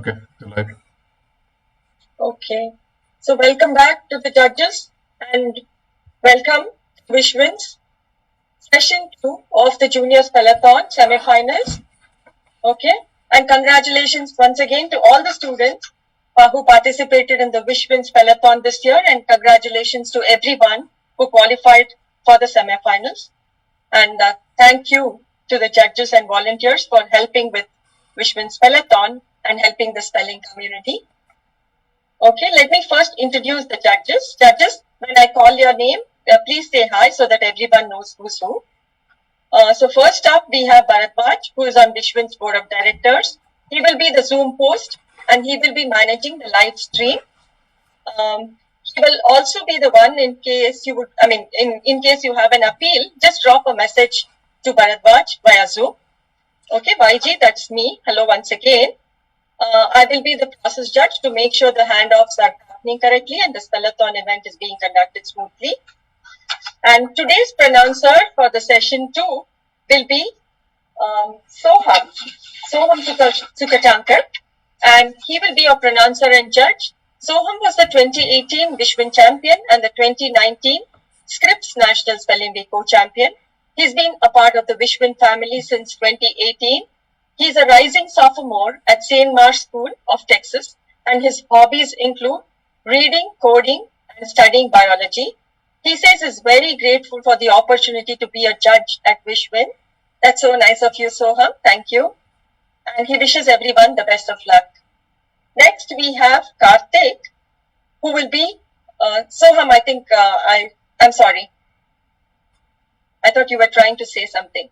Okay, live. Okay. So welcome back to the judges and welcome to WishWin's session 2 of the Junior Spellathon semi-finals. Okay. And congratulations once again to all the students who participated in the WishWin Spellathon this year, and congratulations to everyone who qualified for the semi-finals. And thank you to the judges and volunteers for helping with WishWin Spellathon and helping the spelling community. Okay, let me first introduce the judges. Judges, when I call your name, please say hi so that everyone knows who's who. So first up, we have Bharadwaj, who is on WishWin's board of directors. He will be the Zoom host and he will be managing the live stream. He will also be the one in case you would, in case you have an appeal, just drop a message to Bharadwaj via Zoom. Okay, YG, that's me. Hello once again. I will be the process judge to make sure the handoffs are happening correctly and the Spellathon event is being conducted smoothly. And today's pronouncer for the session 2 will be Soham Sukatankar, and he will be your pronouncer and judge. Soham was the 2018 WishWin champion and the 2019 Scripps National Spelling Bee co-champion. He's been a part of the WishWin family since 2018. He's a rising sophomore at St. Mark's School of Texas, and his hobbies include reading, coding, and studying biology. He says he's very grateful for the opportunity to be a judge at WishWin. That's so nice of you, Soham. Thank you. And he wishes everyone the best of luck. Next, we have Karthik, who will be Soham. I think I'm sorry. I thought you were trying to say something.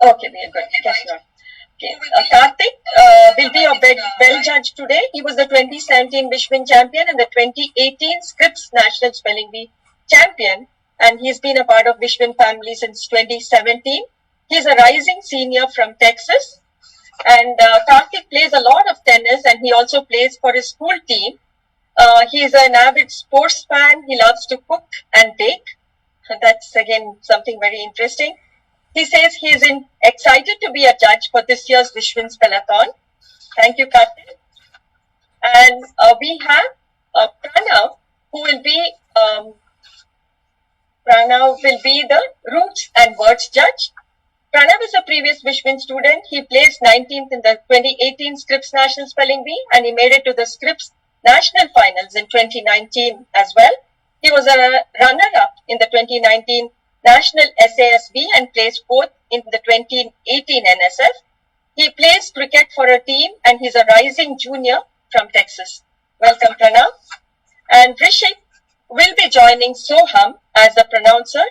Okay, we are good. Guess not. Okay. Karthik will be a well judge today. He was the 2017 WishWin champion and the 2018 Scripps National Spelling Bee champion, and he's been a part of WishWin family since 2017. He's a rising senior from Texas, and Karthik plays a lot of tennis, and he also plays for his school team. He's an avid sports fan. He loves to cook and bake. That's again something very interesting. He says he is excited to be a judge for this year's WishWin Spellathon. Thank you, Karthik. And we have Pranav, who will be the Roots and Words judge. Pranav is a previous WishWin student. He placed 19th in the 2018 Scripps National Spelling Bee, and he made it to the Scripps National Finals in 2019 as well. He was a runner-up in the 2019 National SASB and placed 4th in the 2018 NSF. He plays cricket for a team and he's a rising junior from Texas. Welcome, Pranav. And Rishik will be joining Soham as the pronouncer.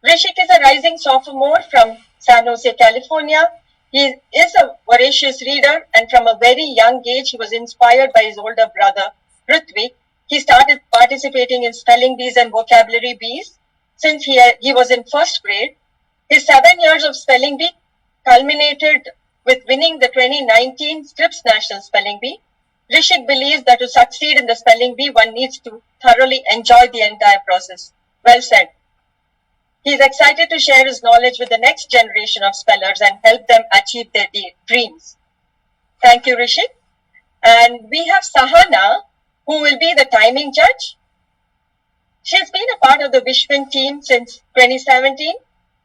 Rishik is a rising sophomore from San Jose, California. He is a voracious reader, and from a very young age, he was inspired by his older brother, Ritwik. He started participating in spelling bees and vocabulary bees since he was in first grade. His 7 years of spelling bee culminated with winning the 2019 Scripps National Spelling Bee. Rishik believes that to succeed in the spelling bee, one needs to thoroughly enjoy the entire process. Well said. He is excited to share his knowledge with the next generation of spellers and help them achieve their dreams. Thank you, Rishik. And we have Sahana, who will be the timing judge. She has been a part of the WishWin team since 2017.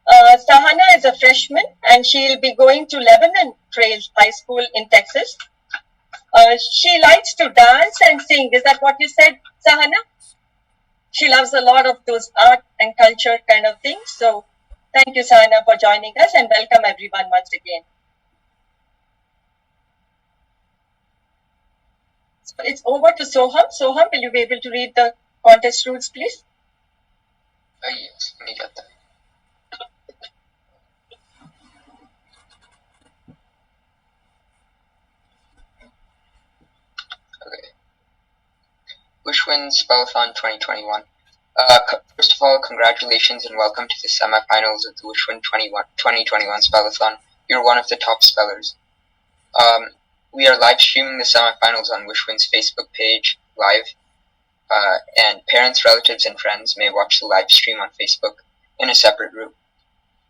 Sahana is a freshman and she'll be going to Lebanon Trails High School in Texas. She likes to dance and sing. Is that what you said, Sahana? She loves a lot of those art and culture kind of things. So thank you, Sahana, for joining us, and welcome everyone once again. So it's over to Soham. Soham, will you be able to read the contest rules, please? Yes, let me get that. Okay. WishWin Spellathon 2021. First of all, congratulations and welcome to the semifinals of the WishWin 2021 Spellathon. You're one of the top spellers. We are live streaming the semifinals on WishWin's Facebook page live. And parents, relatives, and friends may watch the live stream on Facebook in a separate room.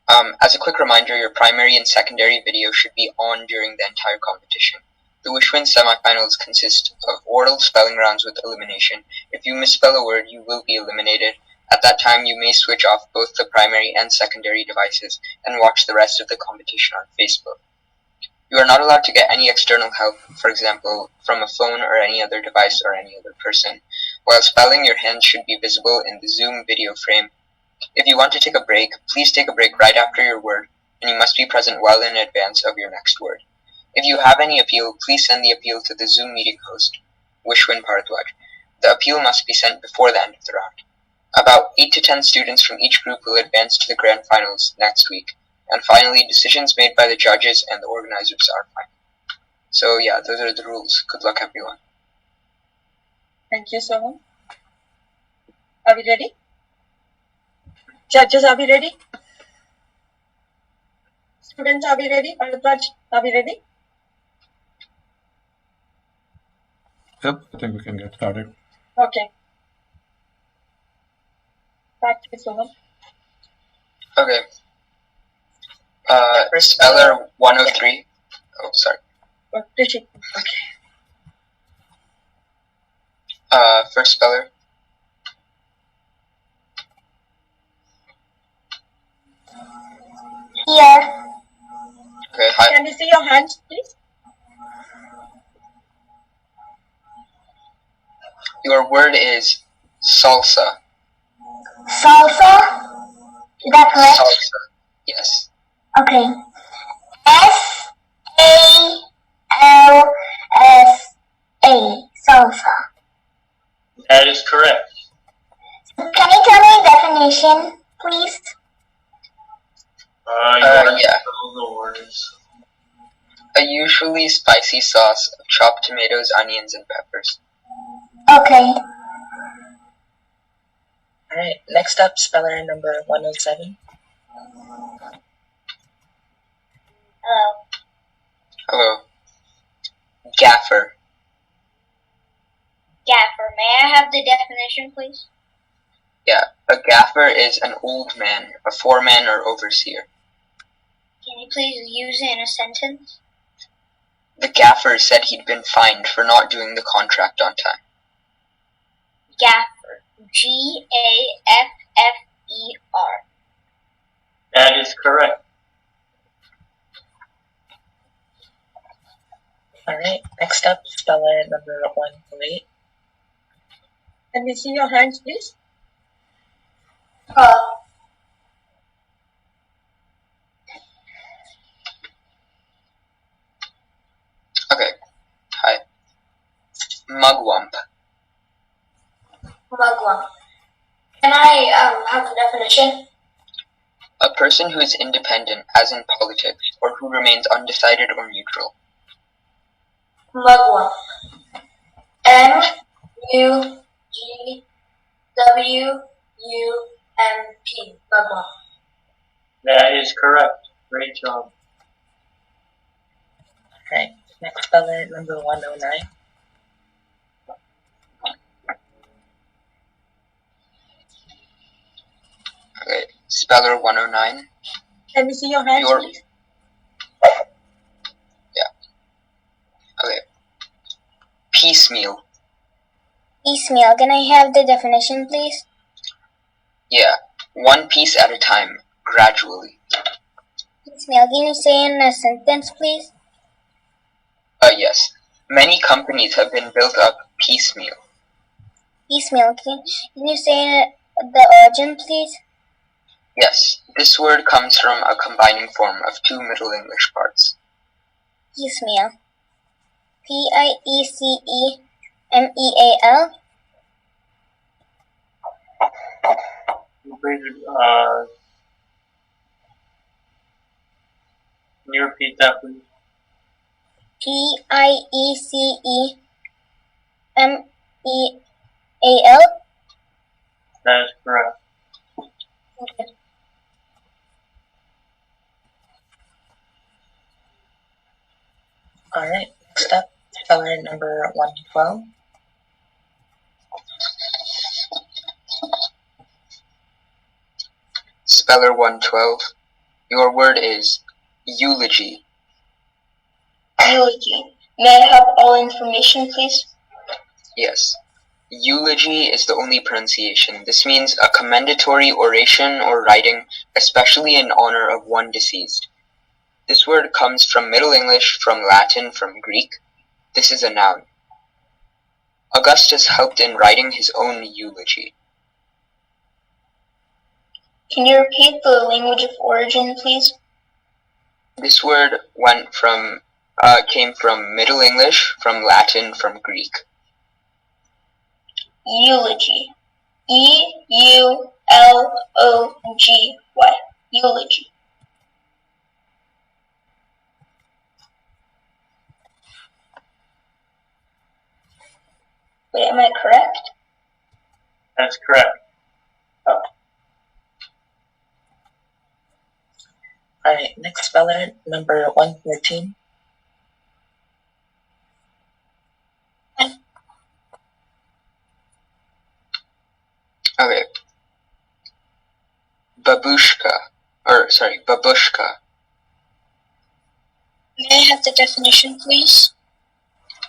As a quick reminder, your primary and secondary video should be on during the entire competition. The WishWin semifinals consist of oral spelling rounds with elimination. If you misspell a word, you will be eliminated. At that time, you may switch off both the primary and secondary devices and watch the rest of the competition on Facebook. You are not allowed to get any external help, for example, from a phone or any other device or any other person. While spelling, your hands should be visible in the Zoom video frame. If you want to take a break, please take a break right after your word, and you must be present well in advance of your next word. If you have any appeal, please send the appeal to the Zoom meeting host, WishWin Bharadwaj. The appeal must be sent before the end of the round. About 8 to 10 students from each group will advance to the grand finals next week. And finally, decisions made by the judges and the organizers are final. So yeah, those are the rules. Good luck, everyone. Thank you, Soham. Are we ready? Judges, are we ready? Students, are we ready? Bharadwaj, are we ready? Yep, I think we can get started. Okay. Back to you, Soham. Okay. Speller 103. Oh, sorry. Rishi. First speller. Here. Okay, hi. Can we see your hands, please? Your word is salsa. Salsa? Is that correct? Salsa. Yes. Okay. S-A-L-S-A. Salsa. That is correct. Can you tell me the definition, please? Yeah. The words. A usually spicy sauce of chopped tomatoes, onions, and peppers. Okay. Alright, next up, speller number 107. Hello. Hello. Gaffer. Gaffer. May I have the definition, please? Yeah, a gaffer is an old man, a foreman or overseer. Can you please use it in a sentence? The gaffer said he'd been fined for not doing the contract on time. Gaffer. G-A-F-F-E-R. That is correct. Alright, next up, speller number 108. Can we see your hands, please? Okay, hi. Mugwump. Mugwump. Can I have the definition? A person who is independent, as in politics, or who remains undecided or neutral. Mugwump. M-U-G-W-U-M-P. Mugwump. That is correct. Great job. Alright, next speller number 109. Okay, speller 109. Can we see your hands, Your- please? Okay. Piecemeal. Piecemeal. Can I have the definition, please? Yeah, one piece at a time, gradually. Piecemeal. Can you say in a sentence, please? Yes. Many companies have been built up piecemeal. Piecemeal. Can you say the origin, please? Yes, this word comes from a combining form of two Middle English parts. Piecemeal. P-I-E-C-E-M-E-A-L. Can you repeat that, please? P-I-E-C-E-M-E-A-L. That is correct. Okay. Alright, next up, speller number 112. Speller 112. Your word is eulogy. Eulogy. May I have all information, please? Yes. Eulogy is the only pronunciation. This means a commendatory oration or writing, especially in honor of one deceased. This word comes from Middle English, from Latin, from Greek. This is a noun. Augustus helped in writing his own eulogy. Can you repeat the language of origin, please? This word came from Middle English, from Latin, from Greek. Eulogy. Eulogy. Eulogy. Wait, am I correct? That's correct. Alright, next speller, number 114. Okay. Babushka. May I have the definition, please?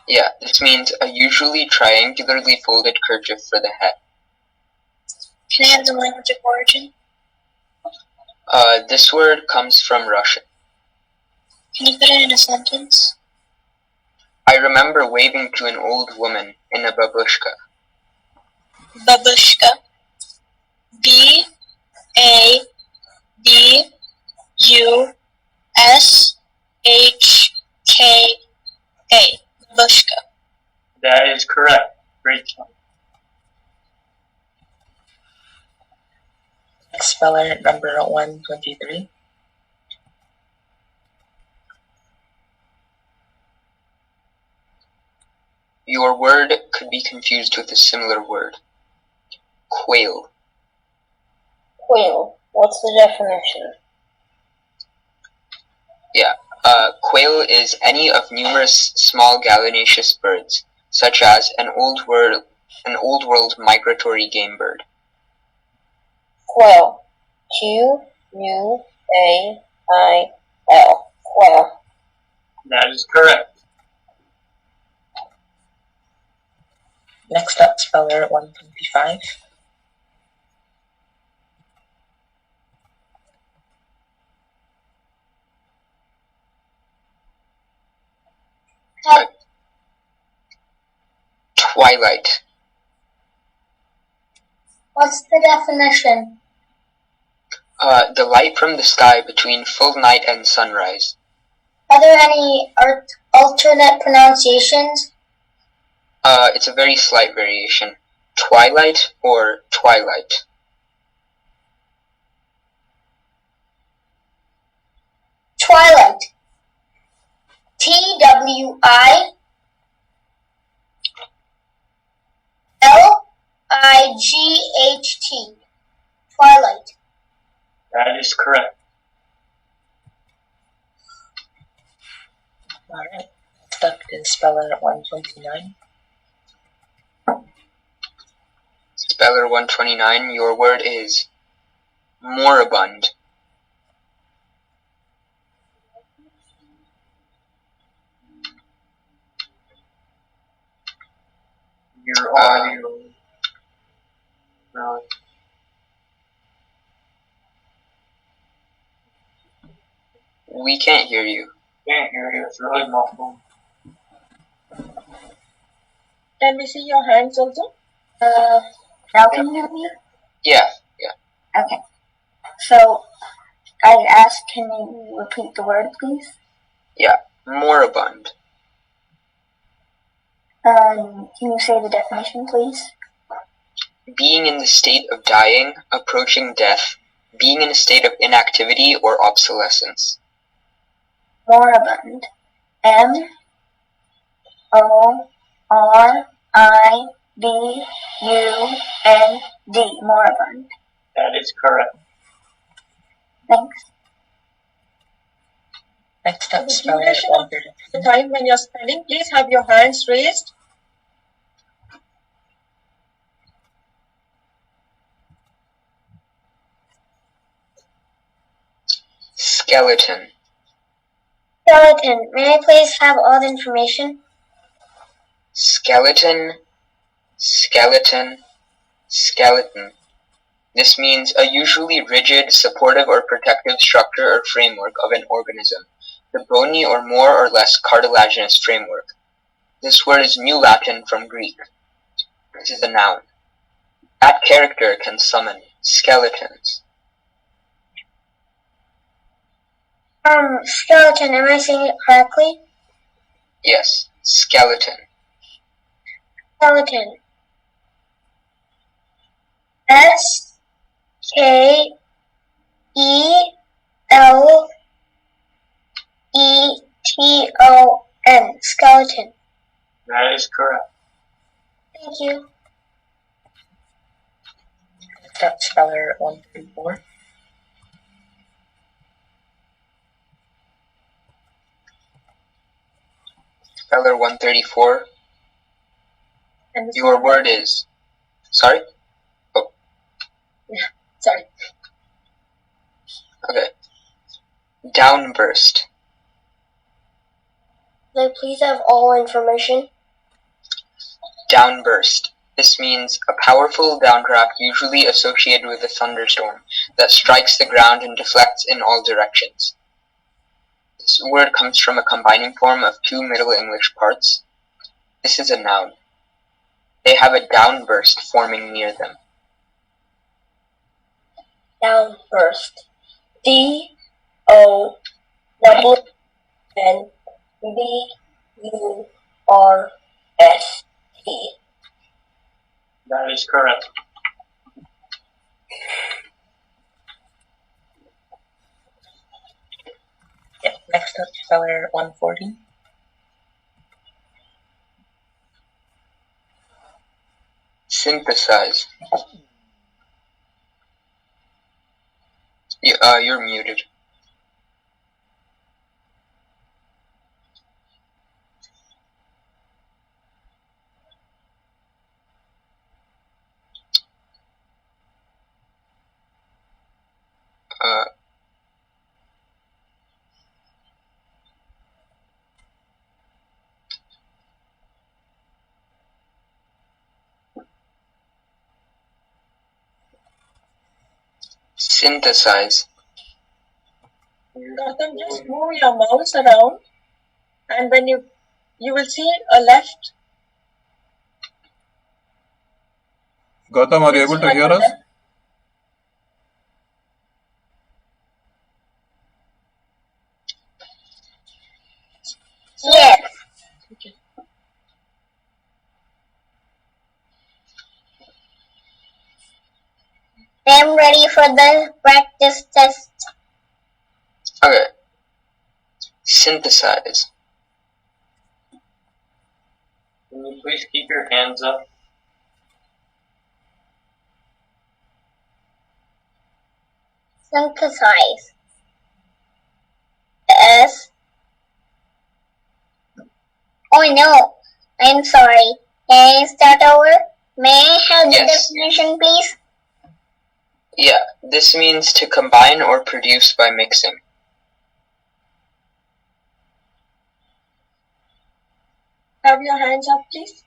Yeah, this means a usually triangularly folded kerchief for the head. Can I have the language of origin? This word comes from Russian. Can you put it in a sentence? I remember waving to an old woman in a babushka. Babushka. Babushka. Babushka. That is correct. Great job. Next speller, number 123. Your word could be confused with a similar word. Quail. Quail. What's the definition? Yeah. Quail is any of numerous small gallinaceous birds, such as an old world migratory game bird. Quail. Quail. Quail. That is correct. Next up, speller 125. Twilight. What's the definition? The light from the sky between full night and sunrise. Are there any alternate pronunciations? It's a very slight variation. Twilight or twilight. Twilight. TWILIGHT. Twilight. That is correct. Alright, next up is speller 129. Speller 129, your word is moribund. Your audio. No. We can't hear you. Can't hear you. It's really muffled. Can we see your hands also? Now can you hear me? Yeah. Okay. So, I asked, can you repeat the word, please? Yeah, moribund. Can you say the definition, please? Being in the state of dying, approaching death, being in a state of inactivity or obsolescence. Moribund. MORIBUND. Moribund. That is correct. Thanks. Next For up, the speller duration of the 132. time when you're spelling, please have your hands raised. Skeleton. Skeleton. May I please have all the information? Skeleton, skeleton, skeleton. This means a usually rigid, supportive or protective structure or framework of an organism, the bony or more or less cartilaginous framework. This word is New Latin from Greek. This is a noun. That character can summon skeletons. Skeleton. Am I saying it correctly? Yes, skeleton. Skeleton. Skeleton. Skeleton. That is correct. Thank you. Next up, speller 134. Speller 134. And this Your is- word is... Sorry? Sorry. Okay. Downburst. May I please have all information? Downburst. This means a powerful downdraft usually associated with a thunderstorm that strikes the ground and deflects in all directions. This word comes from a combining form of two Middle English parts. This is a noun. They have a downburst forming near them. Downburst. DOWNBURST. That is correct. Yep. Next up, speller 140. Synthesize. You're muted. Synthesize. Gautam, just move your mouse around, and when you will see a left. Gautam, are you able to hear us? Yes. I'm ready for the practice test. Okay. Synthesize. Can you please keep your hands up? Synthesize. S. Oh no, I'm sorry. Can I start over? May I have the Yes. definition, please? Yeah, this means to combine or produce by mixing. Have your hands up, please.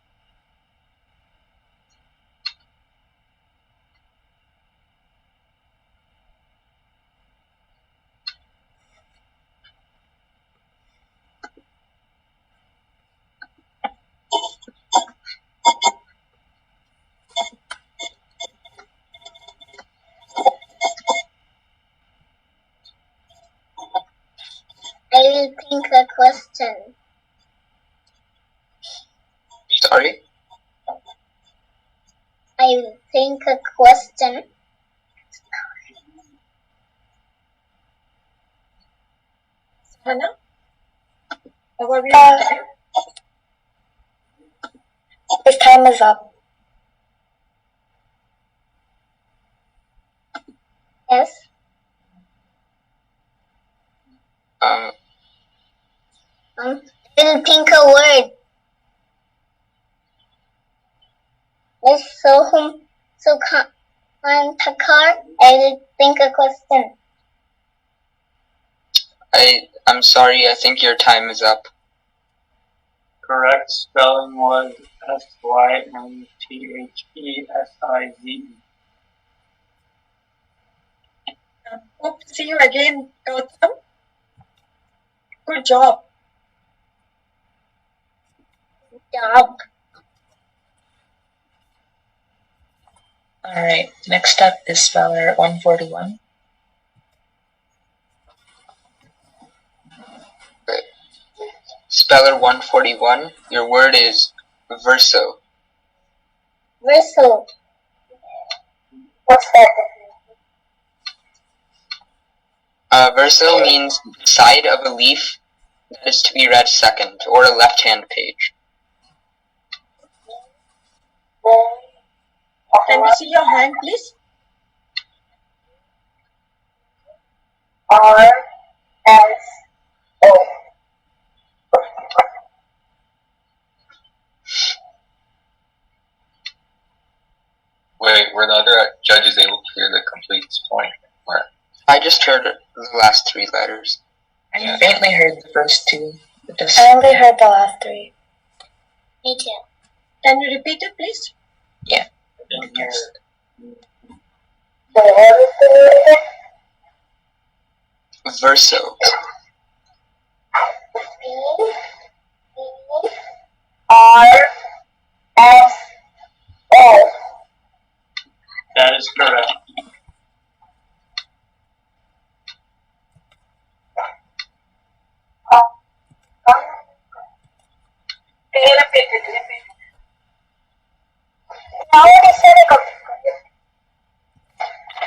I will think a question. Sorry? I will think a question. Hannah? How are you? His time is up. Yes. Um, I will think a word. Miss Sohum Sukhan Takar, I will think a question. I'm sorry, I think your time is up. Correct spelling was Synthesize. Hope to see you again, Gautam. Good job. Job. Alright, next up is speller 141. Okay. Speller 141, your word is verso. Whistle. What's that? Verso means side of a leaf that is to be read second, or a left-hand page. Can we see your hand, please? R S O. Wait, were the other judges able to hear the complete point? Or I just heard the last three letters. I faintly heard the first two. But just I only heard the last three. Me too. Can you repeat it, please? yes. So what is the word again? Verso. VRSO. That is correct.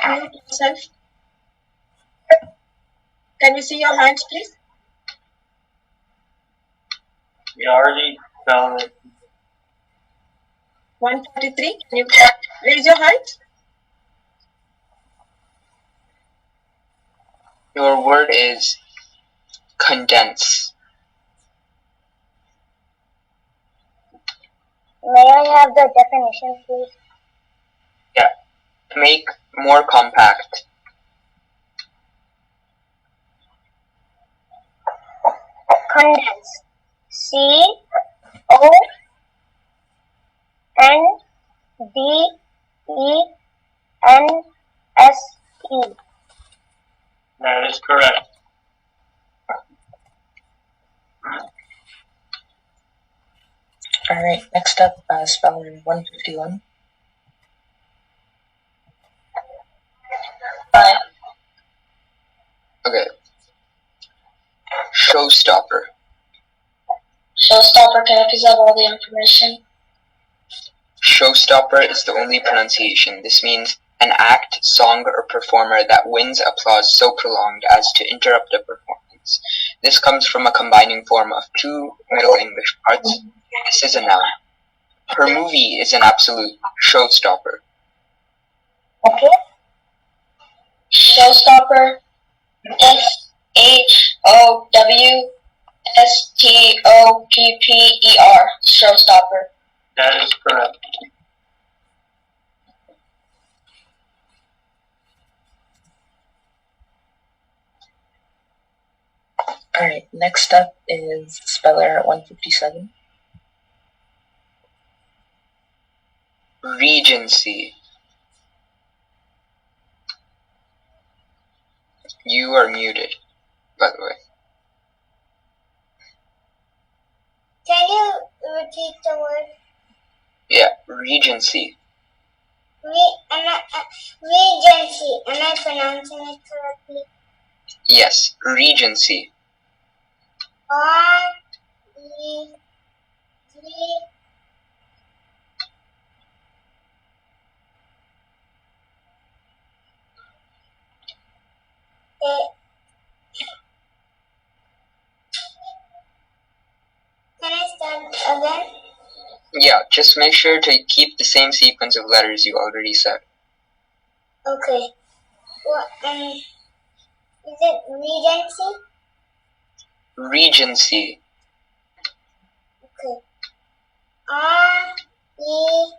Mute yourself. Can we see your hands, please? We already spelled it. 143. Can you raise your hands? Your word is condense. May I have the definition, please? Make more compact. Condense. CONDENSE. That is correct. Alright, next up, speller 151. Okay. Showstopper. Showstopper, can I please have all the information? Showstopper is the only pronunciation. This means an act, song, or performer that wins applause so prolonged as to interrupt a performance. This comes from a combining form of two Middle English parts. This is a noun. Her movie is an absolute showstopper. Okay. Showstopper. SHOWSTOPPER. Showstopper. That is correct. Alright, next up is speller 157. Regency. You are muted, by the way. Can you repeat the word? Yeah, Regency. Regency. Am I pronouncing it correctly? Yes, Regency. R-E-G. Can I start again? Yeah, just make sure to keep the same sequence of letters you already said. Okay. What? Is it Regency? Regency. Okay. R-E-G.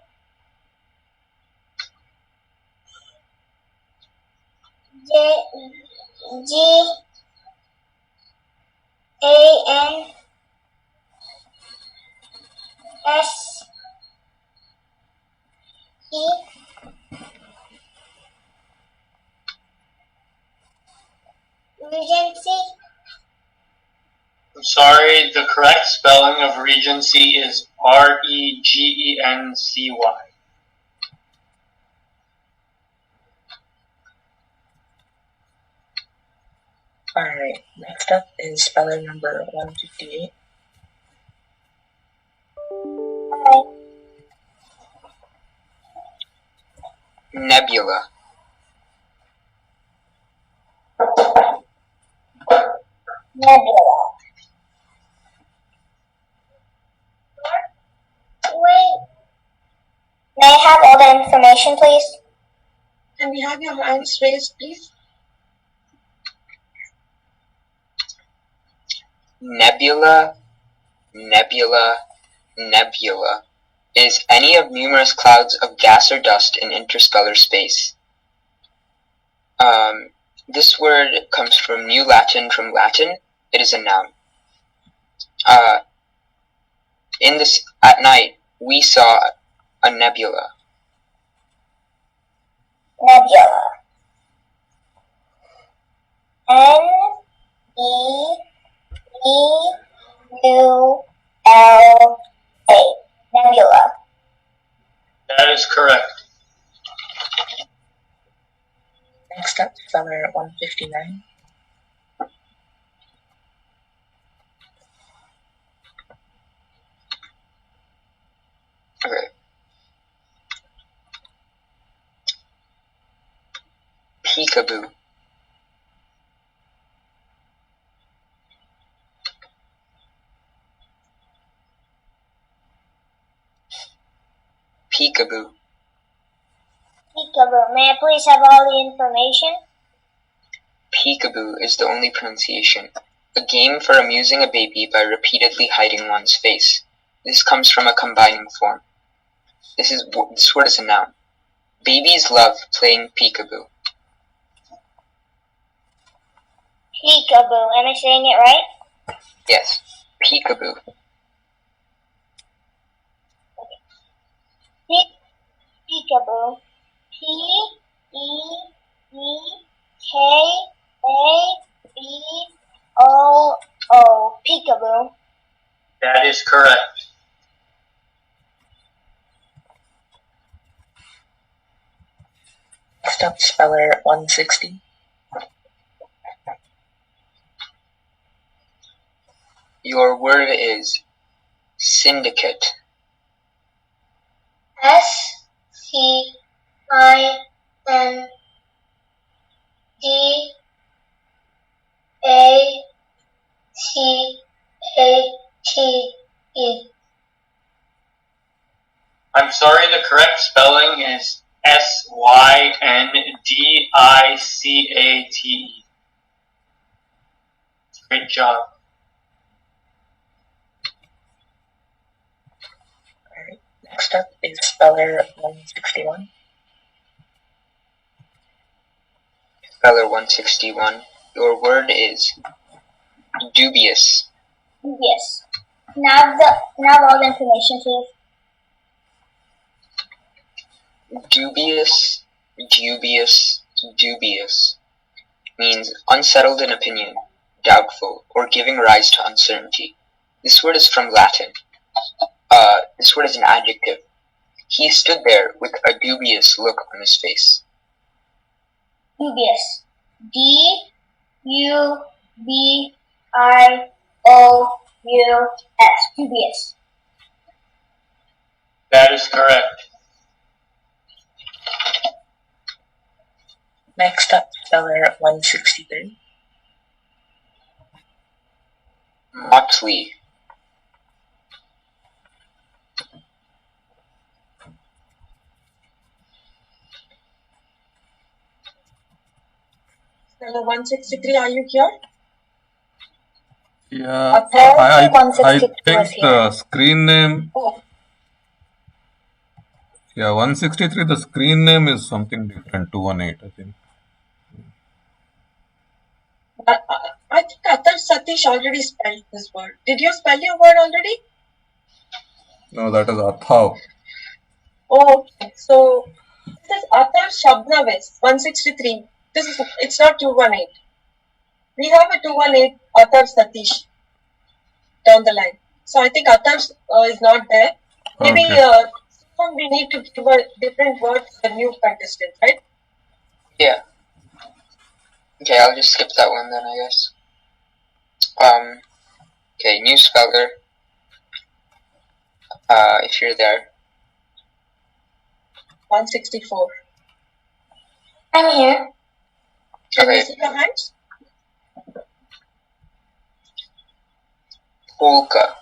A-N-S-E Regency. I'm sorry, the correct spelling of Regency is Regency. Alright, next up is speller number 158. Alright. Nebula. Nebula. Wait. May I have all the information, please? Can we have your hands raised, please? Nebula, nebula, nebula is any of numerous clouds of gas or dust in interstellar space. This word comes from New Latin, from Latin. It is a noun. At night, we saw a nebula. Nebula. N-E-B-U-L-A. Nebula. That is correct. Next up, speller 159. Okay. Peekaboo. Peekaboo. Peekaboo. May I please have all the information? Peekaboo is the only pronunciation. A game for amusing a baby by repeatedly hiding one's face. This comes from a combining form. This word is a noun. Babies love playing peekaboo. Peekaboo. Am I saying it right? Yes, peekaboo. Peekaboo. P-E-E-K-A-B-O-O. Peekaboo. That is correct. Next up, speller 160. Your word is syndicate. S-Y-N-D-A-C-A-T-E. I'm sorry, the correct spelling is Syndicate. Great job. Alright, next up is speller 161. Speller 161. Your word is dubious. Yes. Now all the information, please. Dubious, dubious, dubious means unsettled in opinion, doubtful, or giving rise to uncertainty. This word is from Latin. This word is an adjective. He stood there with a dubious look on his face. Dubious. D-U-B-I-O-U-S. Dubious. That is correct. Next up, speller 163. Motley. Speller 163, are you here? Yeah, I I think think the screen name. Yeah, 163. The screen name is something different. 218, I think. I think Atar Satish already spelled this word. Did you spell your word already? No, that is Athav. Oh, okay. So this is Atar Shabnavis 163. It's not 218. We have a 218 Atar Satish down the line. So I think Atar is not there. Maybe Okay. soon we need to give a different word for the new contestant, right? Yeah. Okay, I'll just skip that one then, I guess. Okay, new speller. If you're there. 164. I'm here. Can we Okay, see the hands? polka.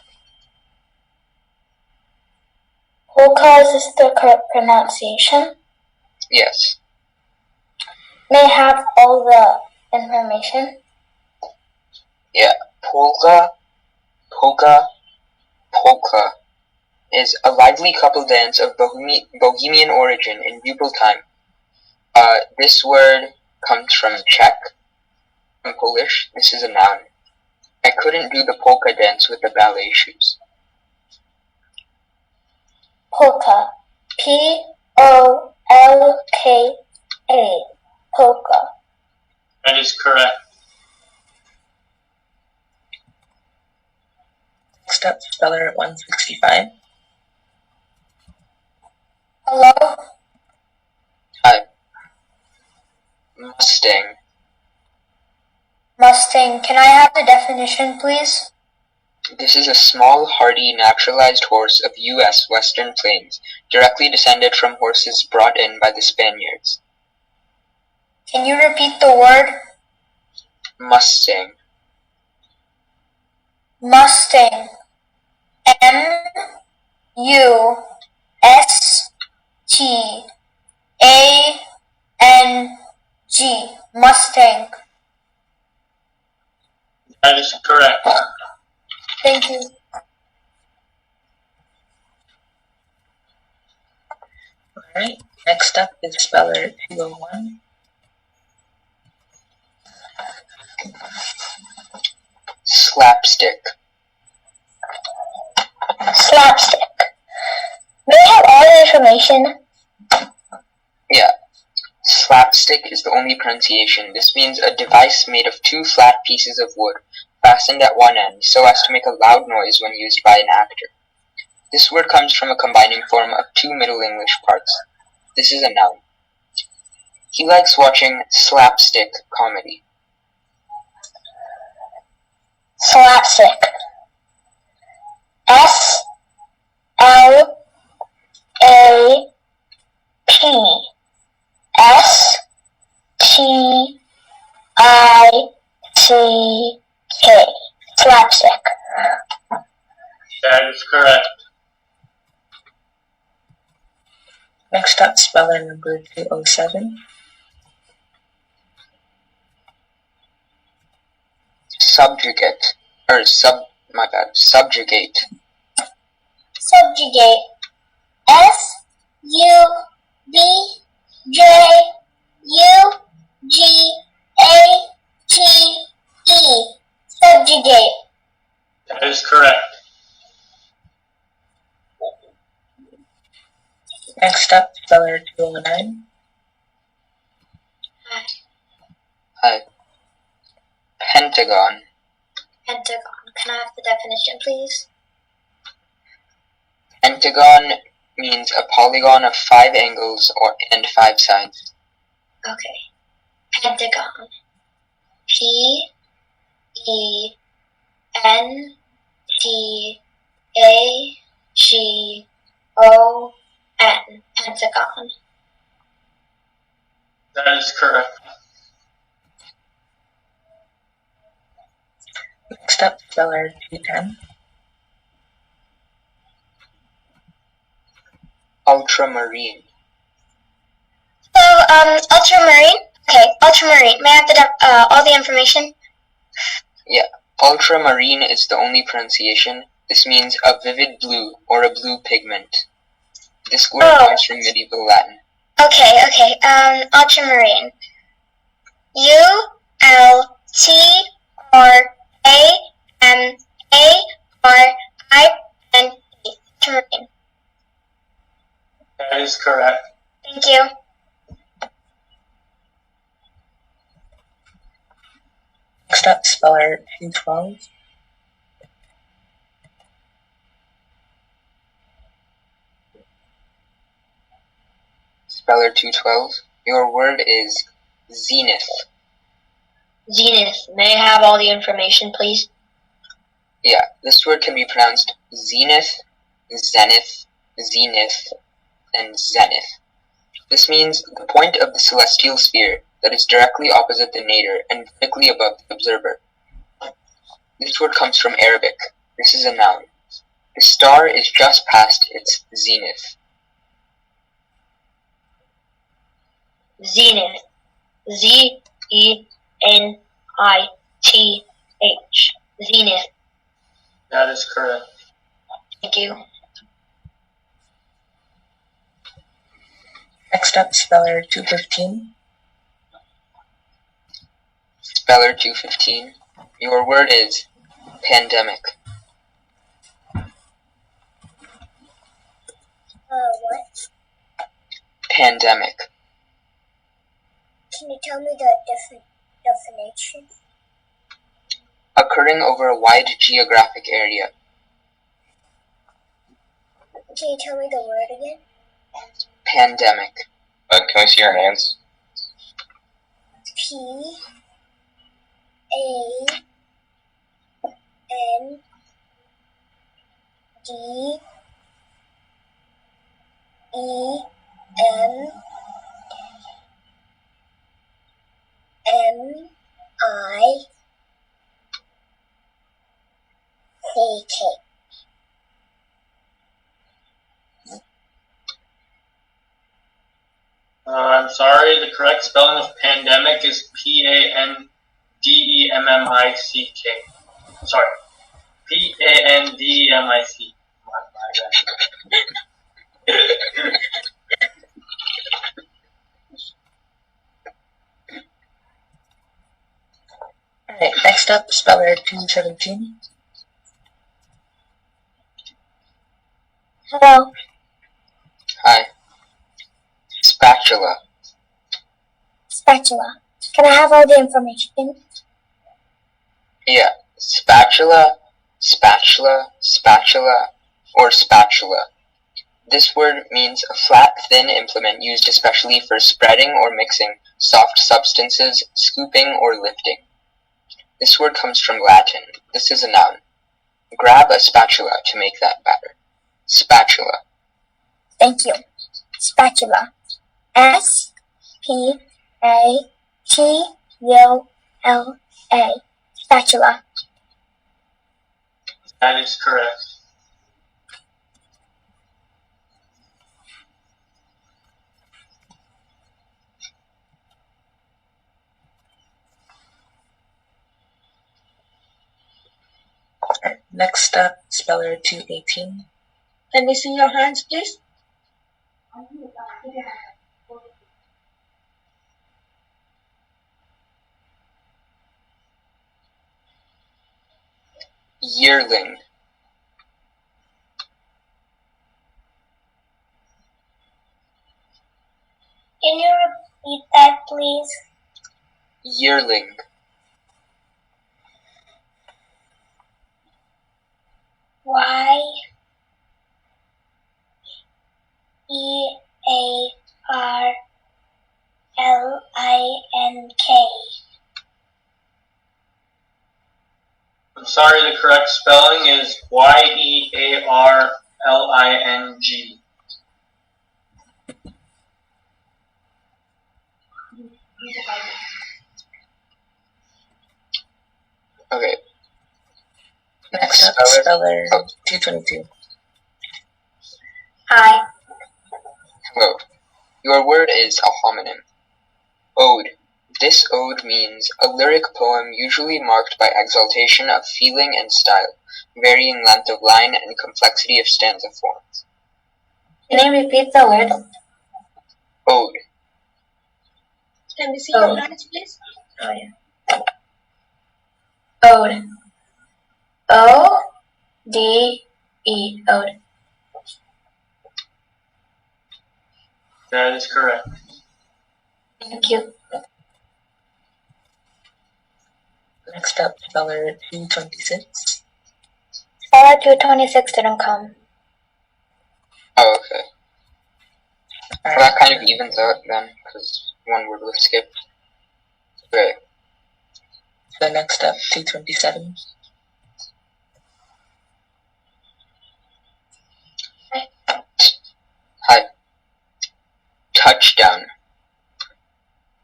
Polka, is this the correct pronunciation? Yes. May I have all the information? Yeah, polka is a lively couple dance of Bohemian origin in Bugle time. This word comes from Czech, from Polish. This is a noun. I couldn't do the polka dance with the ballet shoes. Polka. Polka. Polka. That is correct. Next up, speller 165. Hello? Hi. Mustang. Mustang. Can I have the definition, please? This is a small, hardy, naturalized horse of U.S. Western Plains, directly descended from horses brought in by the Spaniards. Can you repeat the word? Mustang. Mustang. M-U-S-T-A-N-G. Mustang. That is correct. Thank you. Alright, next up is speller 201. Slapstick. Slapstick. May I have all the information? Yeah. Slapstick is the only pronunciation. This means a device made of two flat pieces of wood, fastened at one end, so as to make a loud noise when used by an actor. This word comes from a combining form of two Middle English parts. This is a noun. He likes watching slapstick comedy. Slapstick. S-L-A-P-S-T-I-C-K. Slapstick. That is correct. Next up, speller number 207. Subjugate. Subjugate. Subjugate. S-U-B-J-U-G-A-T-E. Subjugate. That is correct. Next up, speller 209. Pentagon. Pentagon. Can I have the definition, please? Pentagon means a polygon of 5 angles and 5 sides. Okay. Pentagon. P-E-N-T-A-G-O-N. Pentagon. That is correct. Next up, speller 210. Ultramarine. So, ultramarine. Okay, ultramarine. May I have all the information? Yeah, ultramarine is the only pronunciation. This means a vivid blue or a blue pigment. This word comes from medieval Latin. Okay. Ultramarine. Ultramarine. Ultramarine. That is correct. Thank you. Next up, speller 212. Speller 212. Your word is zenith. Zenith. May I have all the information, please? Yeah, this word can be pronounced zenith, zenith, zenith, and zenith. This means the point of the celestial sphere that is directly opposite the nadir and vertically above the observer. This word comes from Arabic. This is a noun. The star is just past its zenith. Zenith. Z-E-N-I-T-H. Zenith. That is correct. Thank you. Next up, speller 215. Speller 215. Your word is pandemic. What? Pandemic. Can you tell me the definition? Occurring over a wide geographic area. Can you tell me the word again? Pandemic. Can we see your hands? Pandemic. I'm sorry, the correct spelling of pandemic is P-A-N-D-E-M-M-I-C-K. Sorry, P-A-N-D-E-M-I-C. Alright, next up, speller 217. Hello. Hi. Spatula. Spatula. Can I have all the information? Yeah, spatula, spatula, spatula, or spatula. This word means a flat, thin implement used especially for spreading or mixing soft substances, scooping, or lifting. This word comes from Latin. This is a noun. Grab a spatula to make that batter. Spatula. Thank you. Spatula. S-P-A-T-U-L-A. Spatula. That is correct. Alright, next up, speller 218. Can we see your hands, please? Yearling. Can you repeat that, please? Yearling. Y-E-A-R-L-I-N-K. I'm sorry, the correct spelling is Y-E-A-R-L-I-N-G. Okay. Next up, speller 222. Hi. Hello. Your word is a homonym. Ode. This ode means a lyric poem usually marked by exaltation of feeling and style, varying length of line and complexity of stanza forms. Can you repeat the word? Ode. Can we see your hands, please? Oh, yeah. Ode. O-D-E. Ode. That is correct. Thank you. Next up, speller 226. Speller 226 didn't come. Oh, okay. Well, Alright, that kind of evens out then, because one word was skipped. Great. so next up, 227. Hi. Touchdown.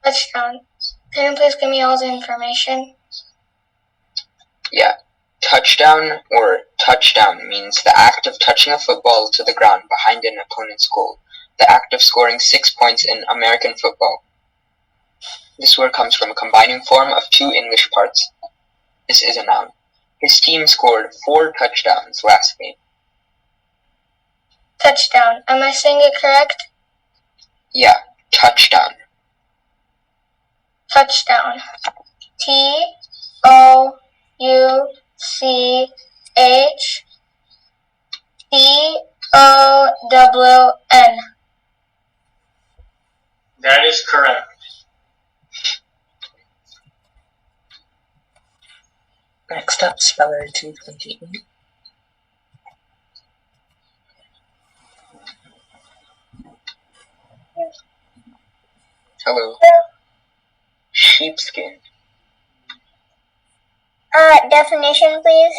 Touchdown. Can you please give me all the information? Yeah. Touchdown or touchdown means the act of touching a football to the ground behind an opponent's goal. The act of scoring 6 points in American football. This word comes from a combining form of two English parts. This is a noun. His team scored 4 touchdowns last game. Touchdown. Am I saying it correct? Yeah, touchdown. Touchdown. T-O-U-C-H-D-O-W-N. That is correct. Next up, speller 228. Hello. Sheepskin. Definition, please.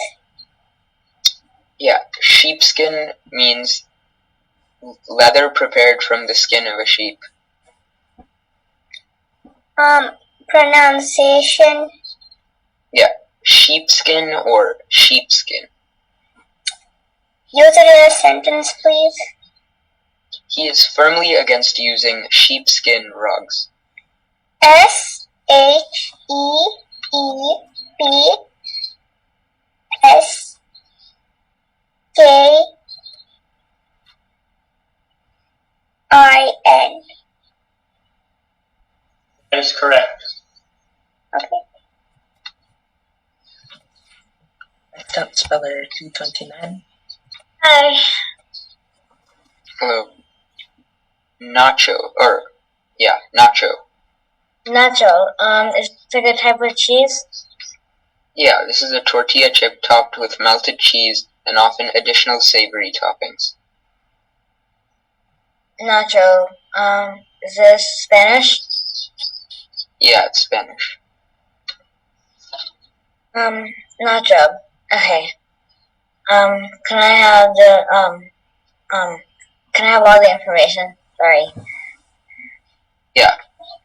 Yeah, sheepskin means leather prepared from the skin of a sheep. Pronunciation. Yeah, sheepskin or sheepskin. Use it in a sentence, please. He is firmly against using sheepskin rugs. S-H-E-P-S-K-I-N. That is correct. Okay. Next up, speller 229. Hi. Hello. Nacho, nacho. Nacho. Is it a type of cheese? Yeah, this is a tortilla chip topped with melted cheese and often additional savory toppings. Nacho. Is this Spanish? Yeah, it's Spanish. Nacho. Okay. Can I have can I have all the information? Sorry. Yeah,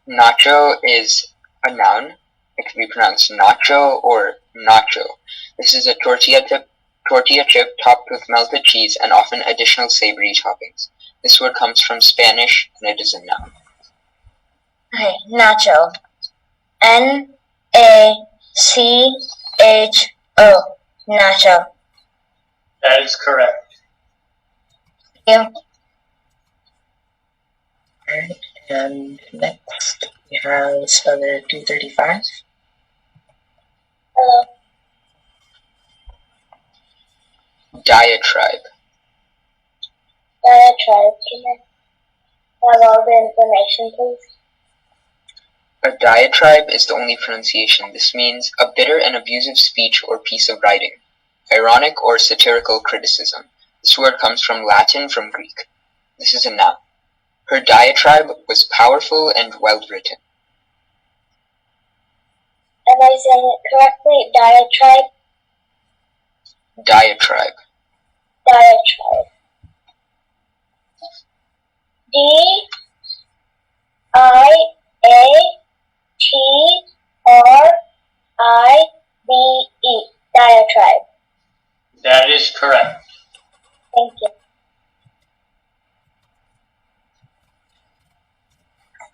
nacho is a noun. It can be pronounced nacho or nacho. This is a tortilla chip topped with melted cheese and often additional savory toppings. This word comes from Spanish and it is a noun. Okay, nacho. N-A-C-H-O. Nacho. That is correct. You. Alright, and next we have speller 235. Hello. Diatribe. Diatribe. Can I have all the information, please? A diatribe is the only pronunciation. This means a bitter and abusive speech or piece of writing. Ironic or satirical criticism. This word comes from Latin from Greek. This is a noun. Her diatribe was powerful and well written. Am I saying it correctly? Diatribe? Diatribe. Diatribe. D-I-A-T-R-I-B-E. Diatribe. That is correct. Thank you.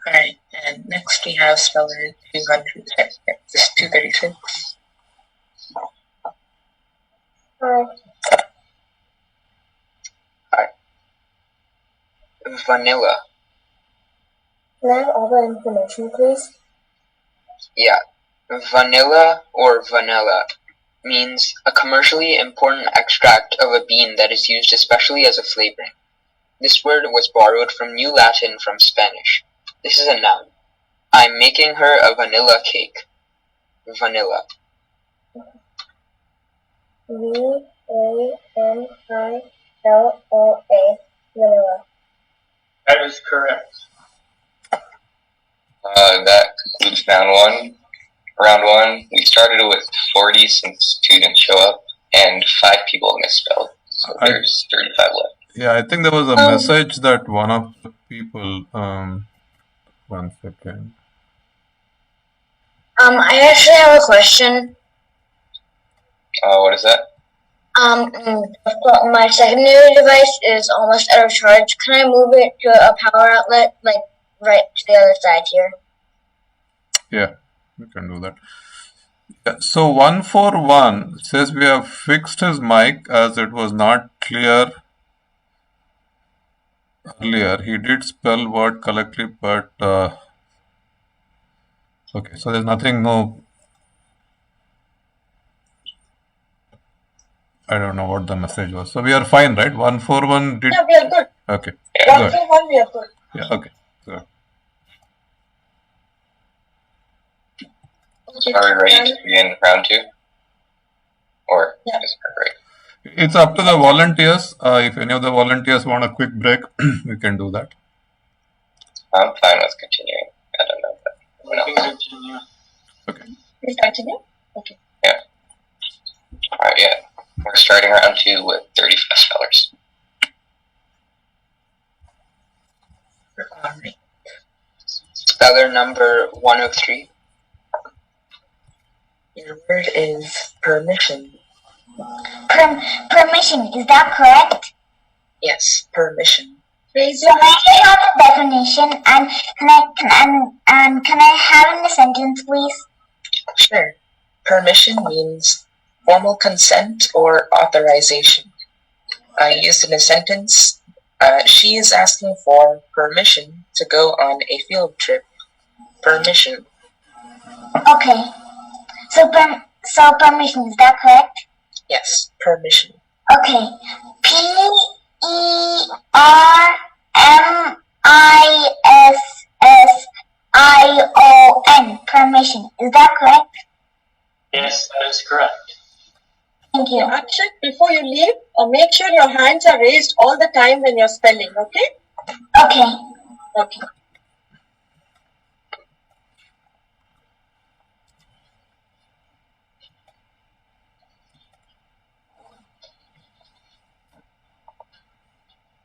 Alright, and next we have speller 236. Vanilla. Can I have all the information, please? Yeah. Vanilla or vanilla means a commercially important extract of a bean that is used especially as a flavoring. This word was borrowed from New Latin from Spanish. This is a noun. I'm making her a vanilla cake. Vanilla. VANILLA. Vanilla. That is correct. That concludes round one. We started with 40 since 2 didn't show up, and 5 people misspelled. So there's 35 left. Yeah, I think there was a message that one of the people. 1 second. I actually have a question. What is that? My secondary device is almost out of charge. Can I move it to a power outlet, like right to the other side here? Yeah, we can do that. Yeah, so 141 says we have fixed his mic as it was not clear earlier. He did spell word correctly, but okay, so there's nothing, I don't know what the message was. So we are fine, right? 141 did. Yeah, we are good. Okay. 141, we are good. Yeah, okay. So, Are we ready to begin round 2? Or Yeah. is it right? it's up to the volunteers. If any of the volunteers want a quick break, we can do that. I'm fine with continuing. I don't know. We can continue. Okay. We'll continue. Okay. Alright, yeah. We're starting round 2 with 30 fast spellers. Alright. Speller number 103. Your word is permission. Permission, is that correct? Yes, permission. Raise So your may I have a definition and can I have it in a sentence, please? Sure. Permission means formal consent or authorization. Used in a sentence, she is asking for permission to go on a field trip. Permission. Okay. So permission, is that correct? Yes, permission. Okay. PERMISSION. Permission. Is that correct? Yes, that is correct. Thank you. Akshat, before you leave, make sure your hands are raised all the time when you're spelling, okay? Okay. Okay.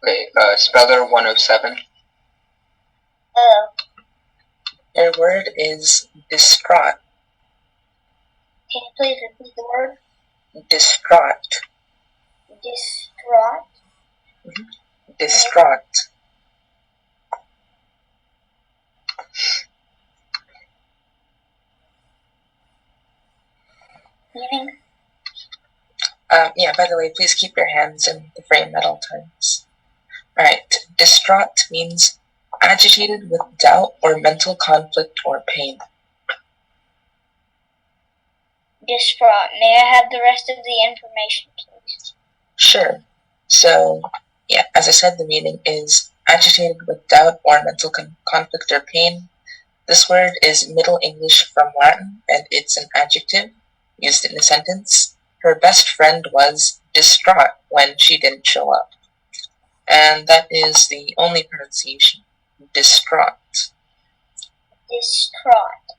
Okay, speller 107. Your word is distraught. Can you please repeat the word? Distraught. Distraught. Distraught. Meaning? Yeah, by the way, please keep your hands in the frame at all times. Alright, distraught means agitated with doubt or mental conflict or pain. Distraught. May I have the rest of the information, please? Sure. So, yeah, as I said, the meaning is agitated with doubt or mental conflict or pain. This word is Middle English from Latin, and it's an adjective used in a sentence. Her best friend was distraught when she didn't show up. And that is the only pronunciation. Distraught. Distraught.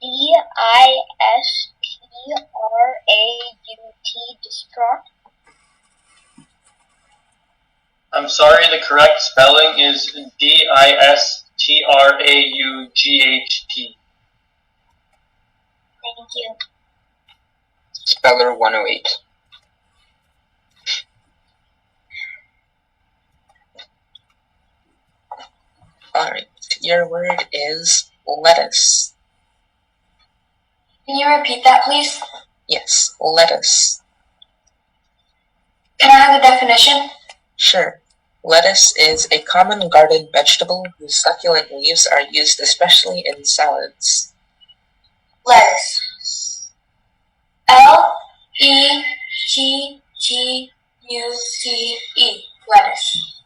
D-I-S-T-R-A-U-T. Distraught. I'm sorry, the correct spelling is D-I-S-T-R-A-U-G-H-T. Thank you. Speller 108. Alright, your word is lettuce. Can you repeat that, please? Yes, lettuce. Can I have the definition? Sure. Lettuce is a common garden vegetable whose succulent leaves are used especially in salads. lettuce. Leggguce, lettuce.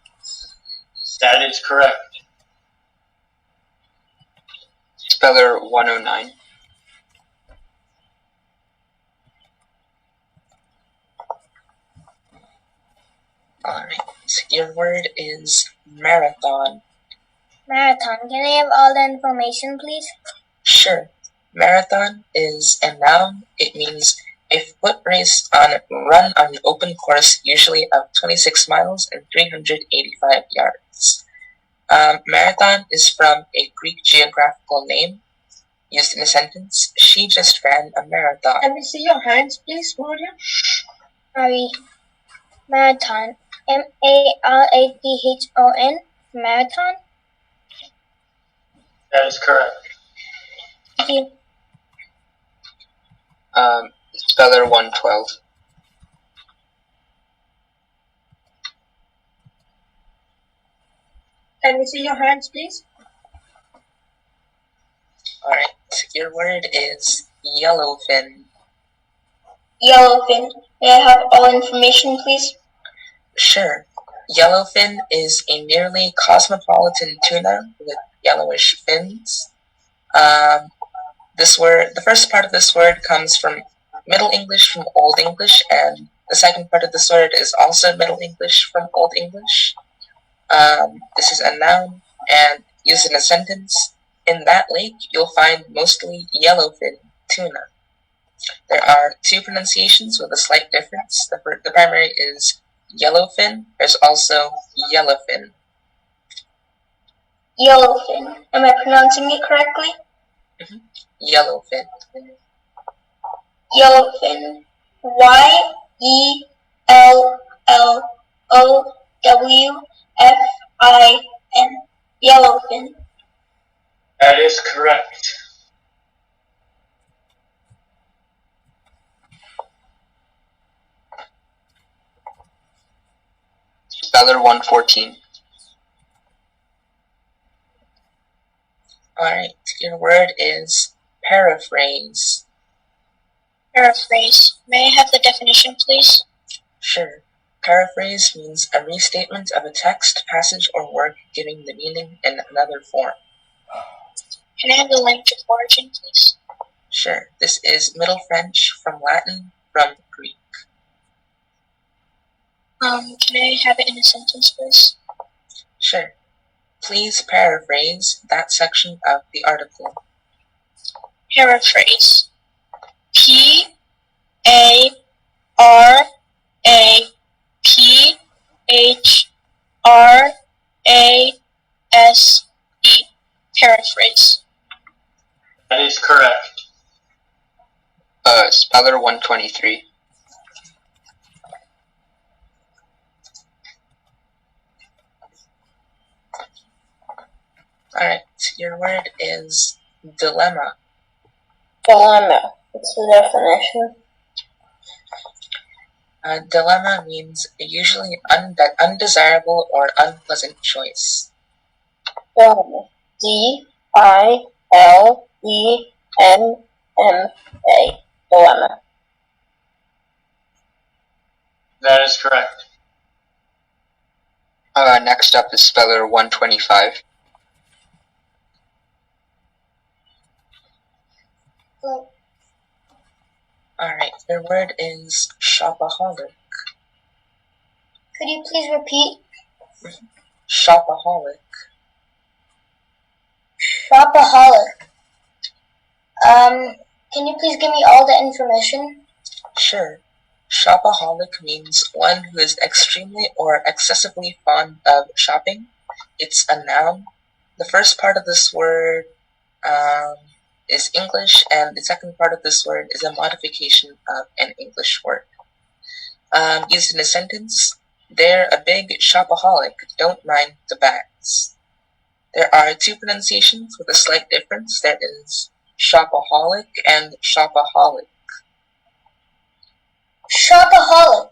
That is correct. Speller 109. Alright, your word is marathon. Marathon. Can I have all the information, please? Sure. Marathon is a noun. It means a foot race run on an open course, usually of 26 miles and 385 yards. Marathon is from a Greek geographical name used in a sentence. She just ran a marathon. Can we see your hands, please, Gloria? Sorry. Marathon. Marathon. Marathon. That is correct. Thank you. Speller 112. Can we see your hands, please? Alright, your word is yellowfin. Yellowfin. May I have all information, please? Sure. Yellowfin is a nearly cosmopolitan tuna with yellowish fins. The first part of this word comes from Middle English from Old English, and the second part of this word is also Middle English from Old English. This is a noun and used in a sentence. In that lake, you'll find mostly yellowfin tuna. There are two pronunciations with a slight difference. The primary is yellowfin. There's also yellowfin. Yellowfin. Am I pronouncing it correctly? Yellowfin. Yellowfin. Yellowfin. Yellowfin. That is correct. Speller 114. Alright, your word is paraphrase. Paraphrase. May I have the definition, please? Sure. Paraphrase means a restatement of a text, passage, or work giving the meaning in another form. Can I have the language of origin, please? Sure. This is Middle French from Latin from Greek. Can I have it in a sentence, please? Sure. Please paraphrase that section of the article. Paraphrase. P-A-R-A-P-H-R-A-S-E. Paraphrase. That is correct. Speller 123. Alright, your word is dilemma. Dilemma. What's the definition? Dilemma means a usually undesirable or unpleasant choice. Dilemma. D-I-L-E-M-M-A. Dilemma. That is correct. Next up is Speller 125. Alright, your word is shopaholic. Could you please repeat? Shopaholic. Shopaholic. Can you please give me all the information? Sure. Shopaholic means one who is extremely or excessively fond of shopping. It's a noun. The first part of this word is English, and the second part of this word is a modification of an English word. Used in a sentence, they're a big shopaholic, don't mind the bags. There are two pronunciations with a slight difference. There is shopaholic and shopaholic. Shopaholic.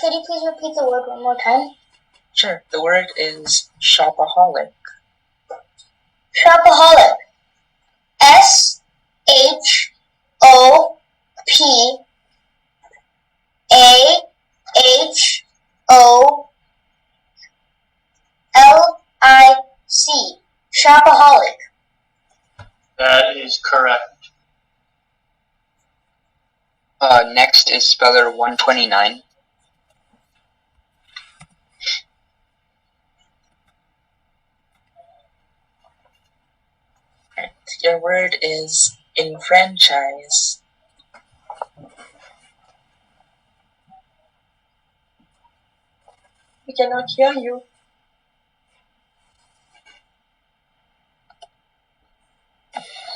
could you please repeat the word one more time? Sure. The word is shopaholic. Shopaholic. SHOPAHOLIC. Shopaholic. That is correct. Next is speller 129. Right. Your word is enfranchise. We cannot hear you.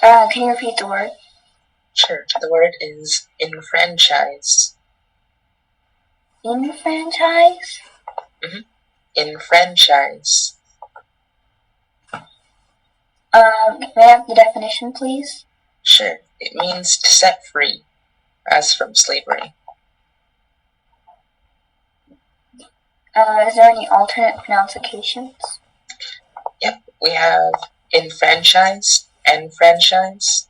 Can you repeat the word? Sure. The word is enfranchise. Enfranchise? Enfranchise. May I have the definition, please? Sure. It means to set free, as from slavery. Is there any alternate pronunciations? Yep. We have enfranchise and franchise.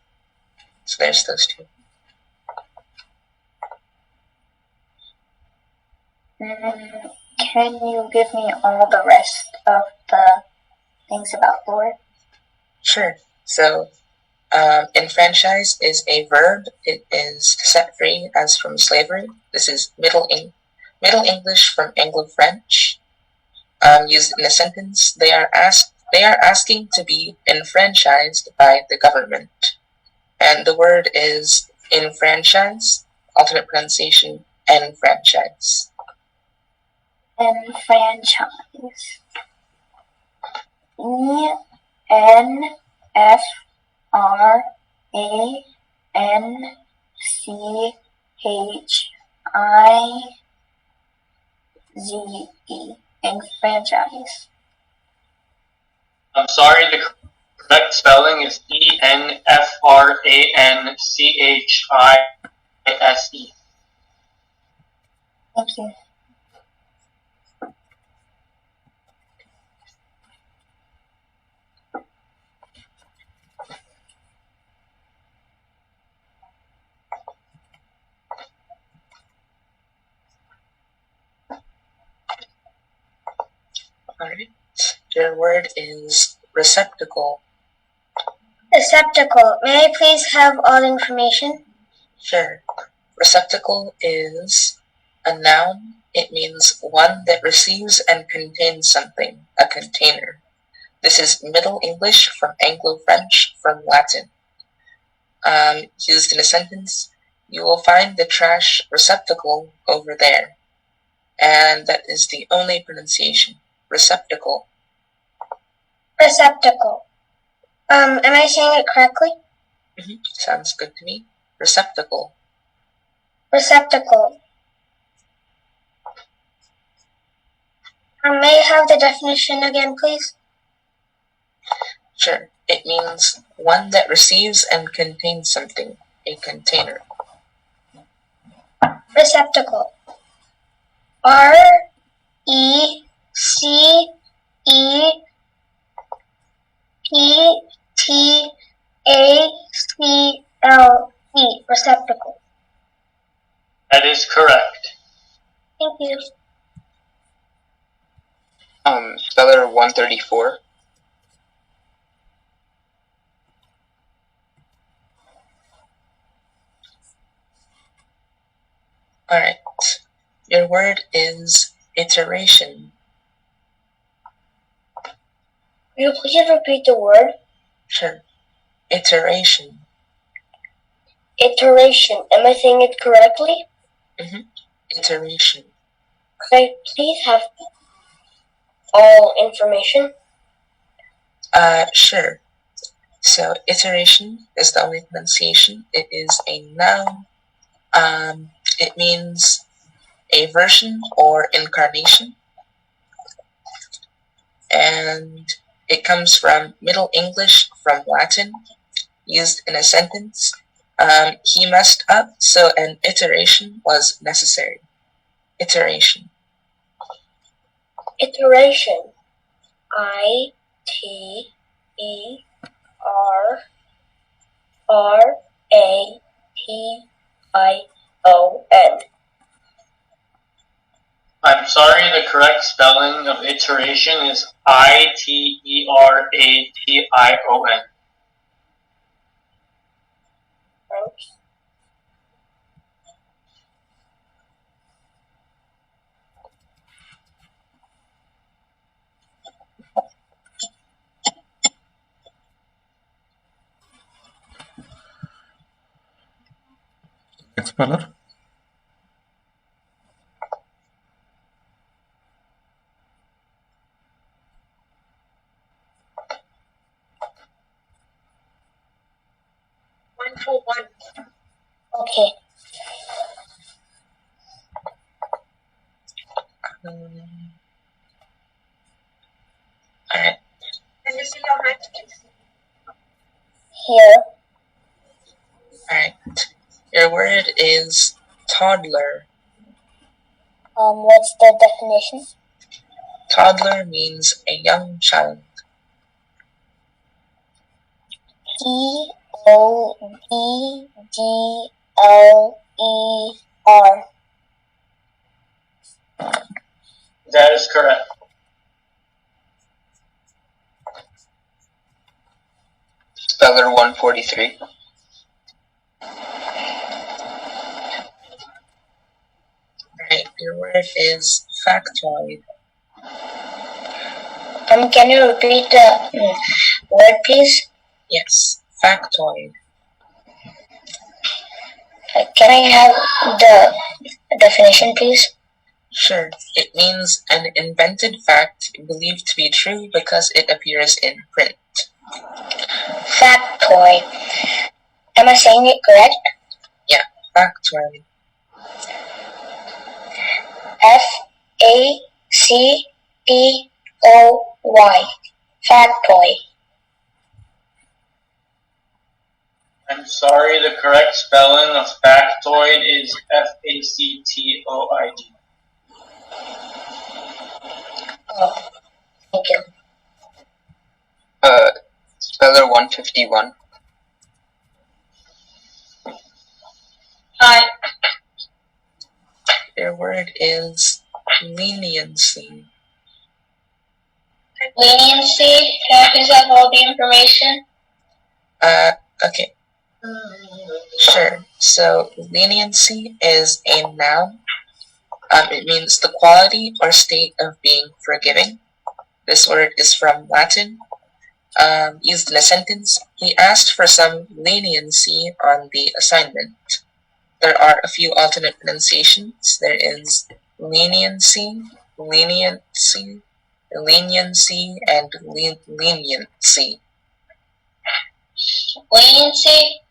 So there's those two. Can you give me all the rest of the things about the word? Sure. So, enfranchise is a verb. It is to set free as from slavery. This is Middle English from Anglo-French. Used in a sentence, they are asking to be enfranchised by the government. And the word is enfranchise, alternate pronunciation, enfranchise. Enfranchise. ENFRANCHIZE. Enfranchise. I'm sorry, the correct spelling is ENFRANCHISE. Thank you. Alright. Your word is receptacle. Receptacle. May I please have all information? Sure. Receptacle is a noun. It means one that receives and contains something, a container. This is Middle English from Anglo-French from Latin. Used in a sentence, you will find the trash receptacle over there. And that is the only pronunciation. Receptacle. Receptacle. Am I saying it correctly? Sounds good to me. Receptacle. Receptacle. May I have the definition again, please? Sure. It means one that receives and contains something, a container. Receptacle. RECEPTACLE. Receptacle. That is correct. Thank you. Speller 134. Alright. Your word is iteration. Will you please repeat the word? Sure. Iteration. Iteration. Am I saying it correctly? Iteration. Could I please have all information? Sure. So iteration is the only pronunciation. It is a noun. It means a version or incarnation. And it comes from Middle English from Latin, used in a sentence. He messed up, so an iteration was necessary. Iteration. Iteration. I-T-E-R-R-A-T-I-O-N. I'm sorry, the correct spelling of iteration is I-T-E-R-A-T-I-O-N. Thanks. Next speller. Okay. Alright. Can you see your hands, please? Here. Alright. Your word is toddler. What's the definition? Toddler means a young child. T-O-D-D-L-E-R. That is correct. Speller 143. Alright, your word is factoid. Can you repeat the word, please? Yes, factoid. Can I have the definition, please? Sure, it means an invented fact believed to be true because it appears in print. Factoid. Am I saying it correct? Yeah, factoid. F-A-C-T-O-Y. Factoid. I'm sorry, the correct spelling of factoid is F-A-C-T-O-I-D. Oh, thank you. Speller 151. Hi. Your word is leniency. Leniency. Can I please have all the information? Okay. Sure. So leniency is a noun. It means the quality or state of being forgiving. This word is from Latin. Used in a sentence, he asked for some leniency on the assignment. There are a few alternate pronunciations. There is leniency, leniency, leniency, and leniency. Leniency.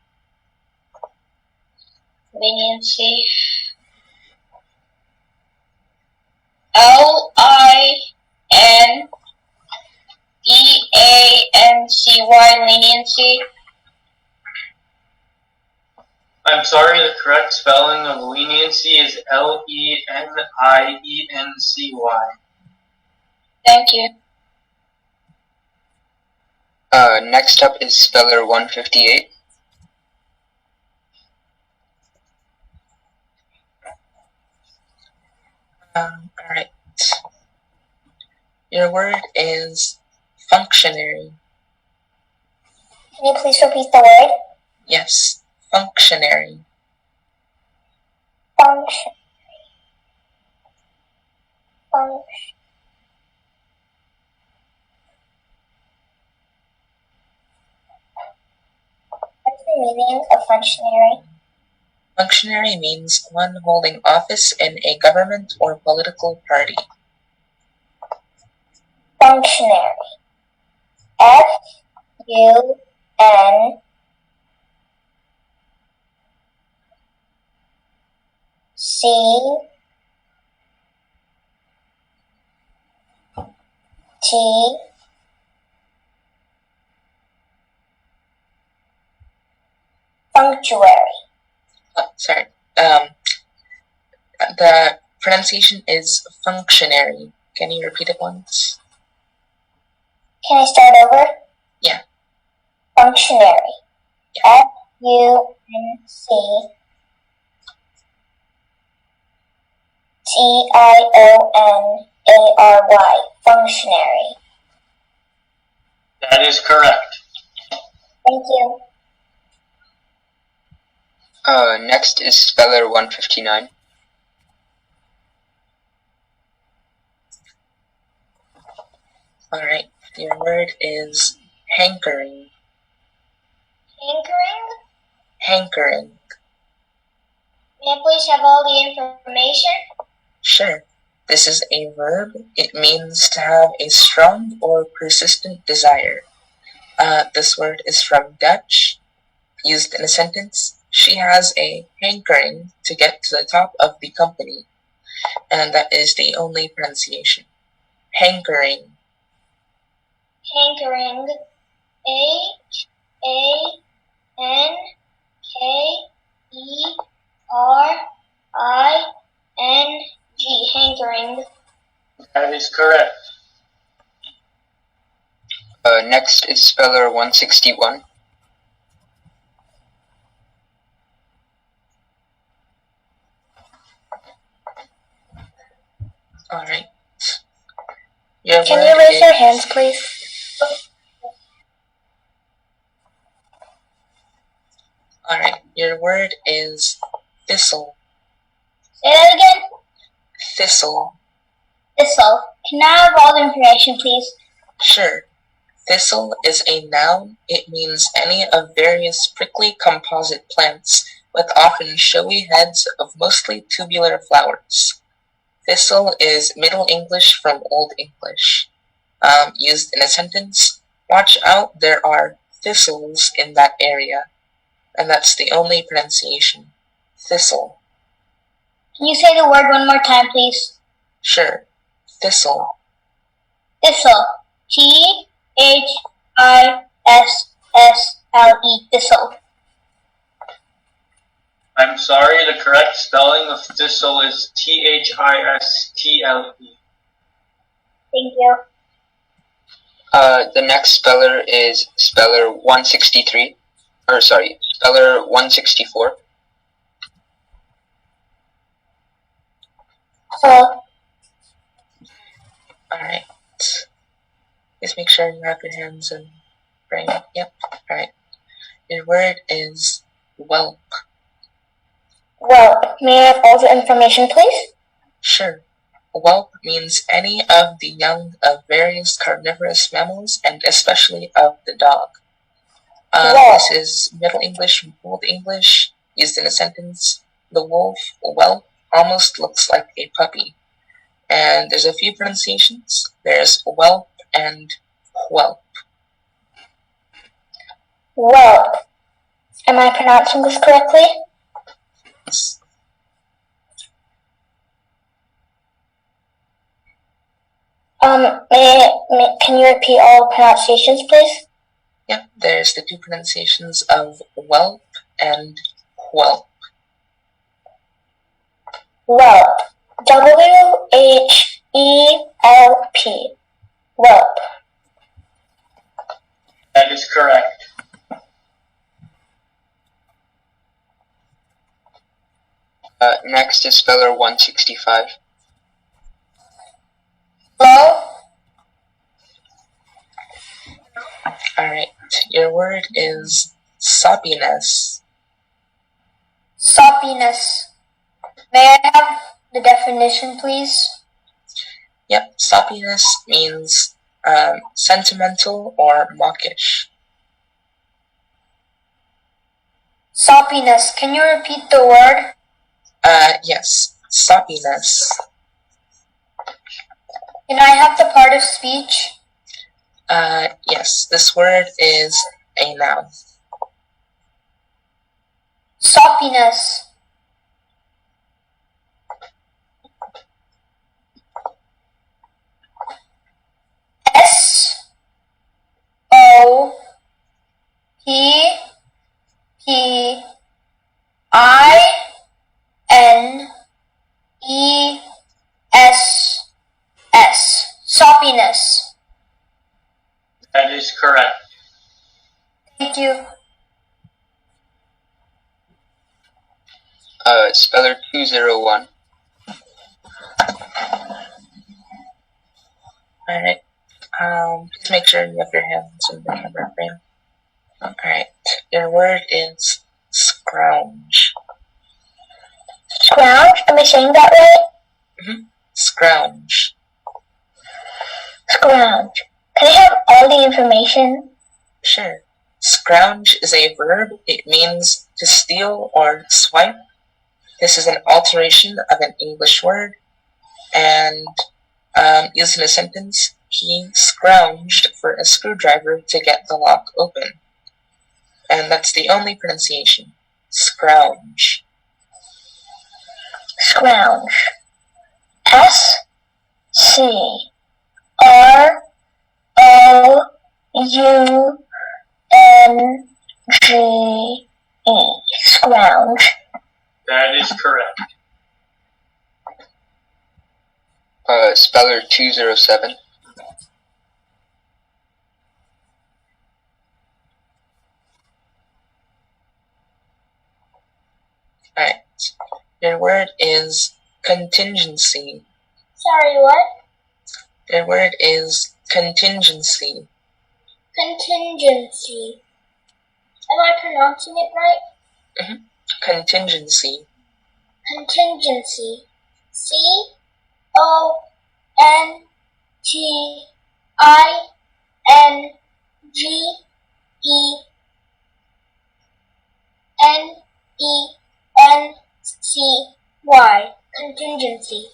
Leniency. L-I-N-E-A-N-C-Y. Leniency. I'm sorry, the correct spelling of leniency is L-E-N-I-E-N-C-Y. Thank you. Next up is speller 158. Alright. Your word is functionary. Can you please repeat the word? Yes, functionary. Function. Function. What's the meaning of functionary? Functionary means one holding office in a government or political party. Functionary. F-U-N C T Functuary. Sorry. The pronunciation is functionary. Can you repeat it once? Can I start over? Yeah. Functionary. Yeah. Functionary. Functionary. That is correct. Thank you. Next is Speller 159. Alright, your word is hankering. Hankering? Hankering. May I please have all the information? Sure. This is a verb. It means to have a strong or persistent desire. This word is from Dutch. Used in a sentence, she has a hankering to get to the top of the company. And that is the only pronunciation. Hankering. Hankering. Hankering. Hankering. That is correct. Next is Speller 161. Alright. Can you raise your hands, please? Alright, your word is thistle. Say that again. Thistle. Thistle. Can I have all the information, please? Sure. Thistle is a noun. It means any of various prickly composite plants with often showy heads of mostly tubular flowers. Thistle is Middle English from Old English. Used in a sentence, watch out, there are thistles in that area. And that's the only pronunciation. Thistle. Can you say the word one more time, please? Sure. Thistle. Thistle. Thistle. Thistle. I'm sorry, the correct spelling of thistle is Thistle. Thank you. The next speller is Speller 163. Speller 164. Hello. Alright. Just make sure you have your hands and brain. Yep. Alright. Your word is whelp. Well, may I have all the information, please? Sure. Whelp means any of the young of various carnivorous mammals and especially of the dog. This is Middle English from Old English, used in a sentence. The wolf, whelp, almost looks like a puppy. And there's a few pronunciations. There's whelp and whelp. Whelp. Am I pronouncing this correctly? Yes. Can you repeat all pronunciations, please? Yep, there's the two pronunciations of whelp and whelp. Whelp. WHELP. Whelp. That is correct. Next is Speller 165. Hello? Alright, your word is soppiness. Soppiness. May I have the definition, please? Yep, soppiness means sentimental or mawkish. Soppiness. Can you repeat the word? Yes, soppiness. Can I have the part of speech? Yes, this word is a noun. Soppiness. SOPPINESS. Thank you. Speller 201. Alright. Please make sure you have your hands in the camera frame. Alright. Your word is scrounge. Scrounge? Am I saying that right? Scrounge. Scrounge. Can I have all the information? Sure. Scrounge is a verb. It means to steal or swipe. This is an alteration of an English word. And used in a sentence, he scrounged for a screwdriver to get the lock open. And that's the only pronunciation. Scrounge. Scrounge. S-C-R-O-U-N-G-E. Scrounge. That is correct. Speller 207. Alright. Your word is contingency. Sorry, what? Your word is contingency. Contingency. Am I pronouncing it right? Contingency. Contingency. C-O-N-T-I-N-G-E-N-E-N-C-Y. Contingency.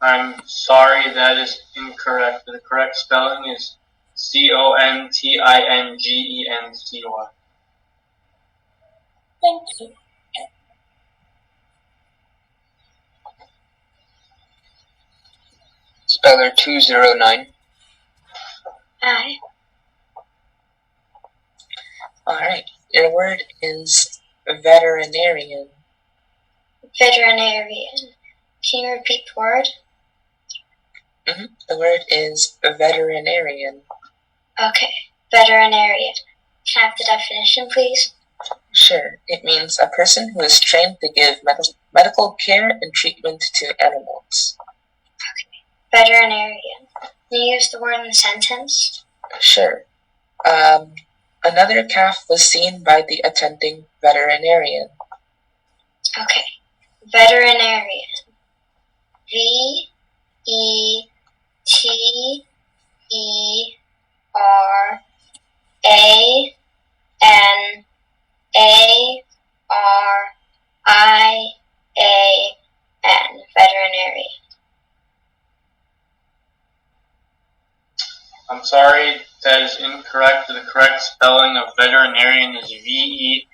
I'm sorry, that is incorrect. The correct spelling is C-O-N-T-I-N-G-E-N-C-Y. Thank you. Speller 209. I. Alright. Your word is veterinarian. Veterinarian. Can you repeat the word? The word is veterinarian. Okay. Veterinarian. Can I have the definition, please? Sure. It means a person who is trained to give medical care and treatment to animals. Veterinarian. Can you use the word in a sentence? Sure. Another calf was seen by the attending veterinarian. Okay. Veterinarian. V-E-T-E-R-A-N-A-R-I-A-N. Veterinarian. I'm sorry, that is incorrect. The correct spelling of veterinarian is V-E-T-E-R-I-N-A-R-I.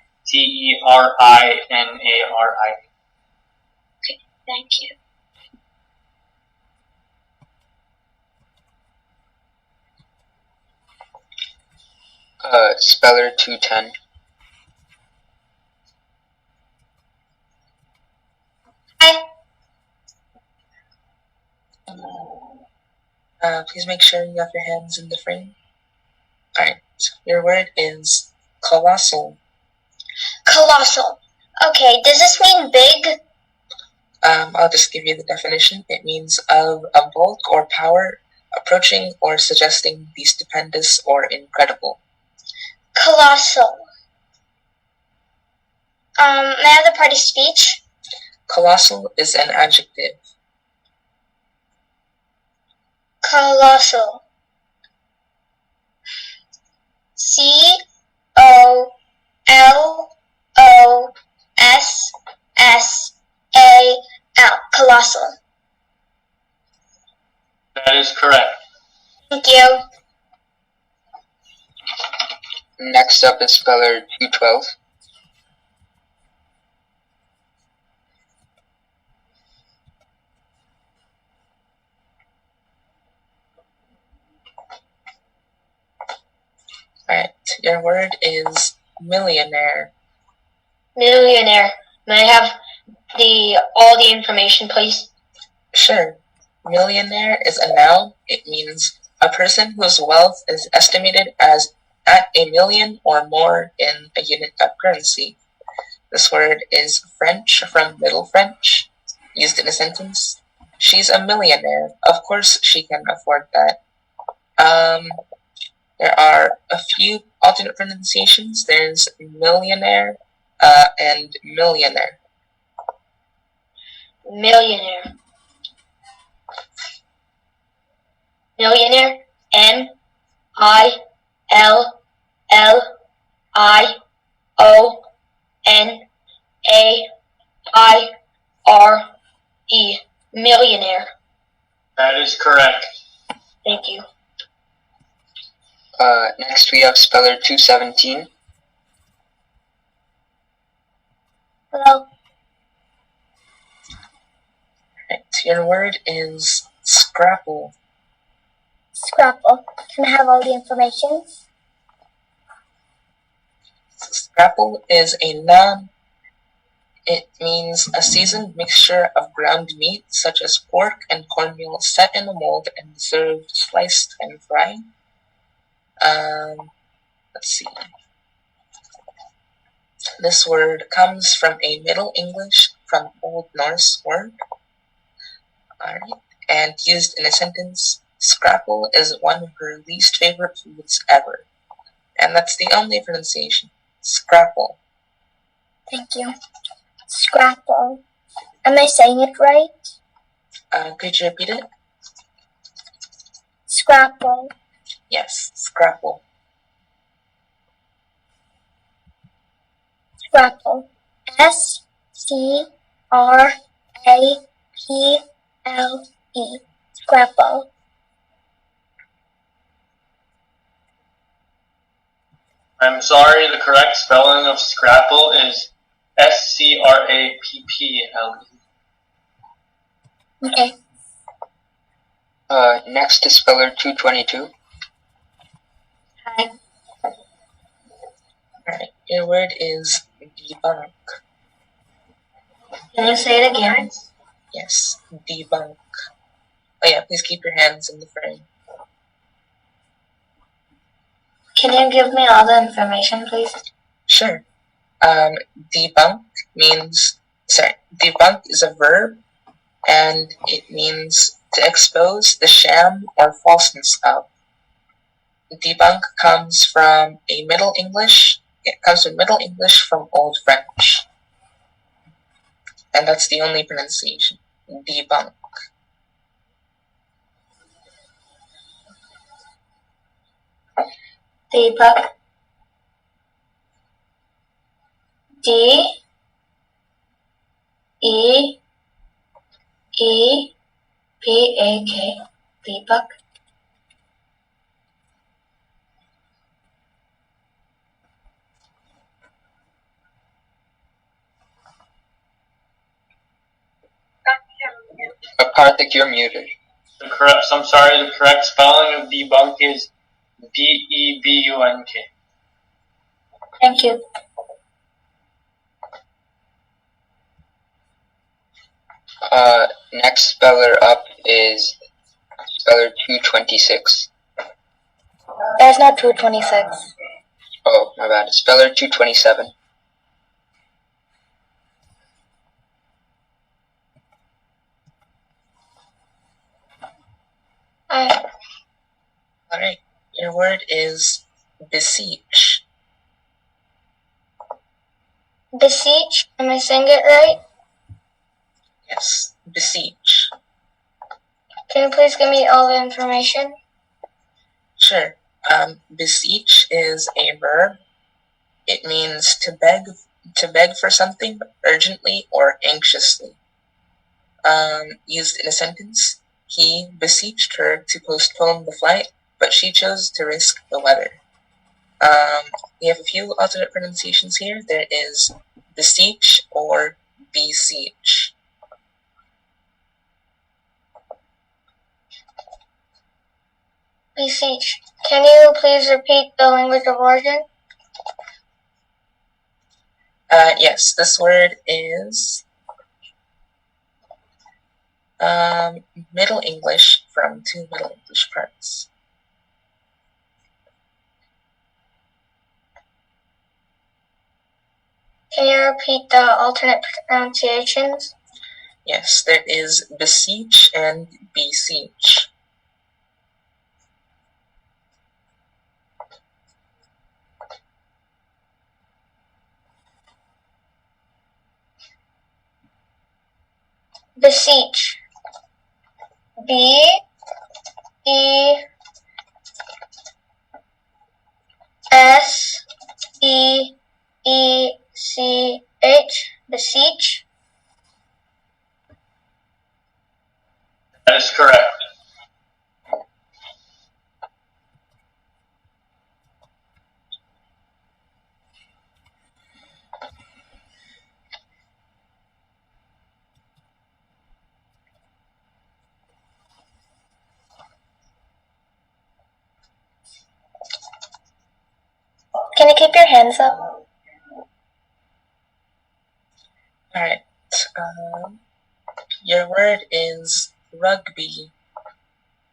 Okay, thank you. Speller 210. Please make sure you have your hands in the frame. Alright. Your word is colossal. Colossal. Okay, does this mean big? I'll just give you the definition. It means of a bulk or power approaching or suggesting the stupendous or incredible. Colossal. May I have the party speech? Colossal is an adjective. Colossal. C-O-L-O-S-S-A-L. Colossal. That is correct. Thank you. Next up is speller 212. Alright, your word is millionaire. Millionaire. May I have all the information, please? Sure. Millionaire is a noun. It means a person whose wealth is estimated as at 1,000,000 or more in a unit of currency. This word is French from Middle French, used in a sentence. She's a millionaire. Of course she can afford that. There are a few alternate pronunciations. There's millionaire and millionaire. Millionaire. Millionaire. MILLIONAIRE. Millionaire. That is correct. Thank you. Next we have speller 217. Hello. Right, your word is scrapple. Scrapple. Can I have all the information? Scrapple is a noun. It means a seasoned mixture of ground meat, such as pork and cornmeal, set in a mold and served sliced and fried. Let's see. This word comes from a Middle English from Old Norse word. Alright, and used in a sentence, scrapple is one of her least favorite foods ever. And that's the only pronunciation. Scrapple. Thank you. Scrapple. Am I saying it right? Could you repeat it? Scrapple. Yes, scrapple. Scrapple. SCRAPLE. Scrapple. I'm sorry, the correct spelling of scrapple is SCRAPPLE. Okay. Next is speller 222. Hi. Alright, your word is debunk. Can you say it again? Yes, debunk. Oh yeah, please keep your hands in the frame. Can you give me all the information, please? Sure. Debunk is a verb, and it means to expose the sham or falseness of. Debunk comes from Middle English from Old French. And that's the only pronunciation. Debunk. Debunk. DEEBAK. Debunk. Karthik, you're muted. The correct spelling of debunk is DEBUNK. Thank you. Next speller up is speller 226. There's no 226. Oh, my bad. Speller 227. Alright, your word is beseech. Beseech. Am I saying it right? Yes, beseech. Can you please give me all the information? Sure. Beseech is a verb. It means to beg for something urgently or anxiously. Used in a sentence, he beseeched her to postpone the flight, but she chose to risk the weather. We have a few alternate pronunciations here. There is beseech or beseech. Beseech. Can you please repeat the language of origin? Yes, this word is Middle English from two Middle English parts. Can you repeat the alternate pronunciations? Yes, there is beseech and beseech. Beseech. B E S E E C H. Beseech. That is correct. Can you keep your hands up? Alright. Your word is rugby.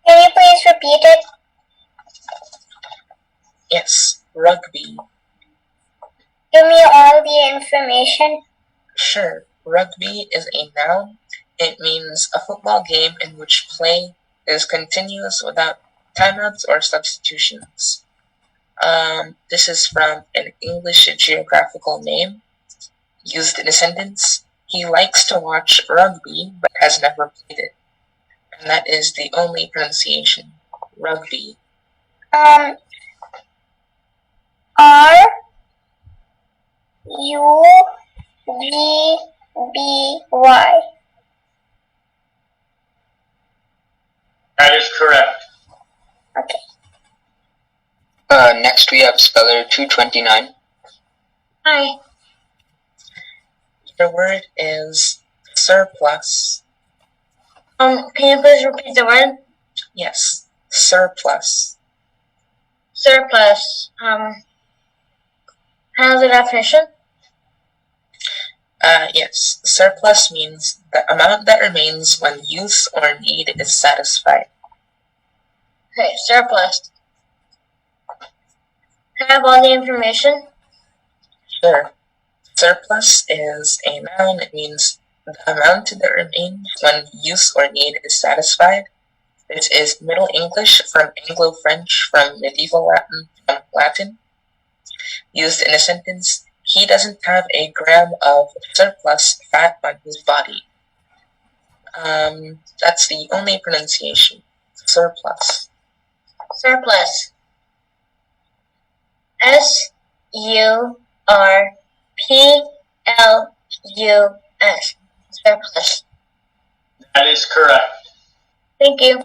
Can you please repeat it? Yes, rugby. Give me all the information. Sure, rugby is a noun. It means a football game in which play is continuous without timeouts or substitutions. This is from an English geographical name used in a sentence. He likes to watch rugby but has never played it. And that is the only pronunciation. Rugby. R U G B Y. That is correct. Okay. Next we have speller 229. Hi. Your word is surplus. Can you please repeat the word? Yes, surplus. Surplus. How's the definition? Yes, surplus means the amount that remains when use or need is satisfied. Okay, surplus. Can I have all the information? Sure. Surplus is a noun. It means the amount that remains when use or need is satisfied. This is Middle English from Anglo-French from Medieval Latin from Latin. Used in a sentence, he doesn't have a gram of surplus fat on his body. That's the only pronunciation. Surplus. Surplus. S-U-R-P-L-U-S. Surplus. That is correct. Thank you.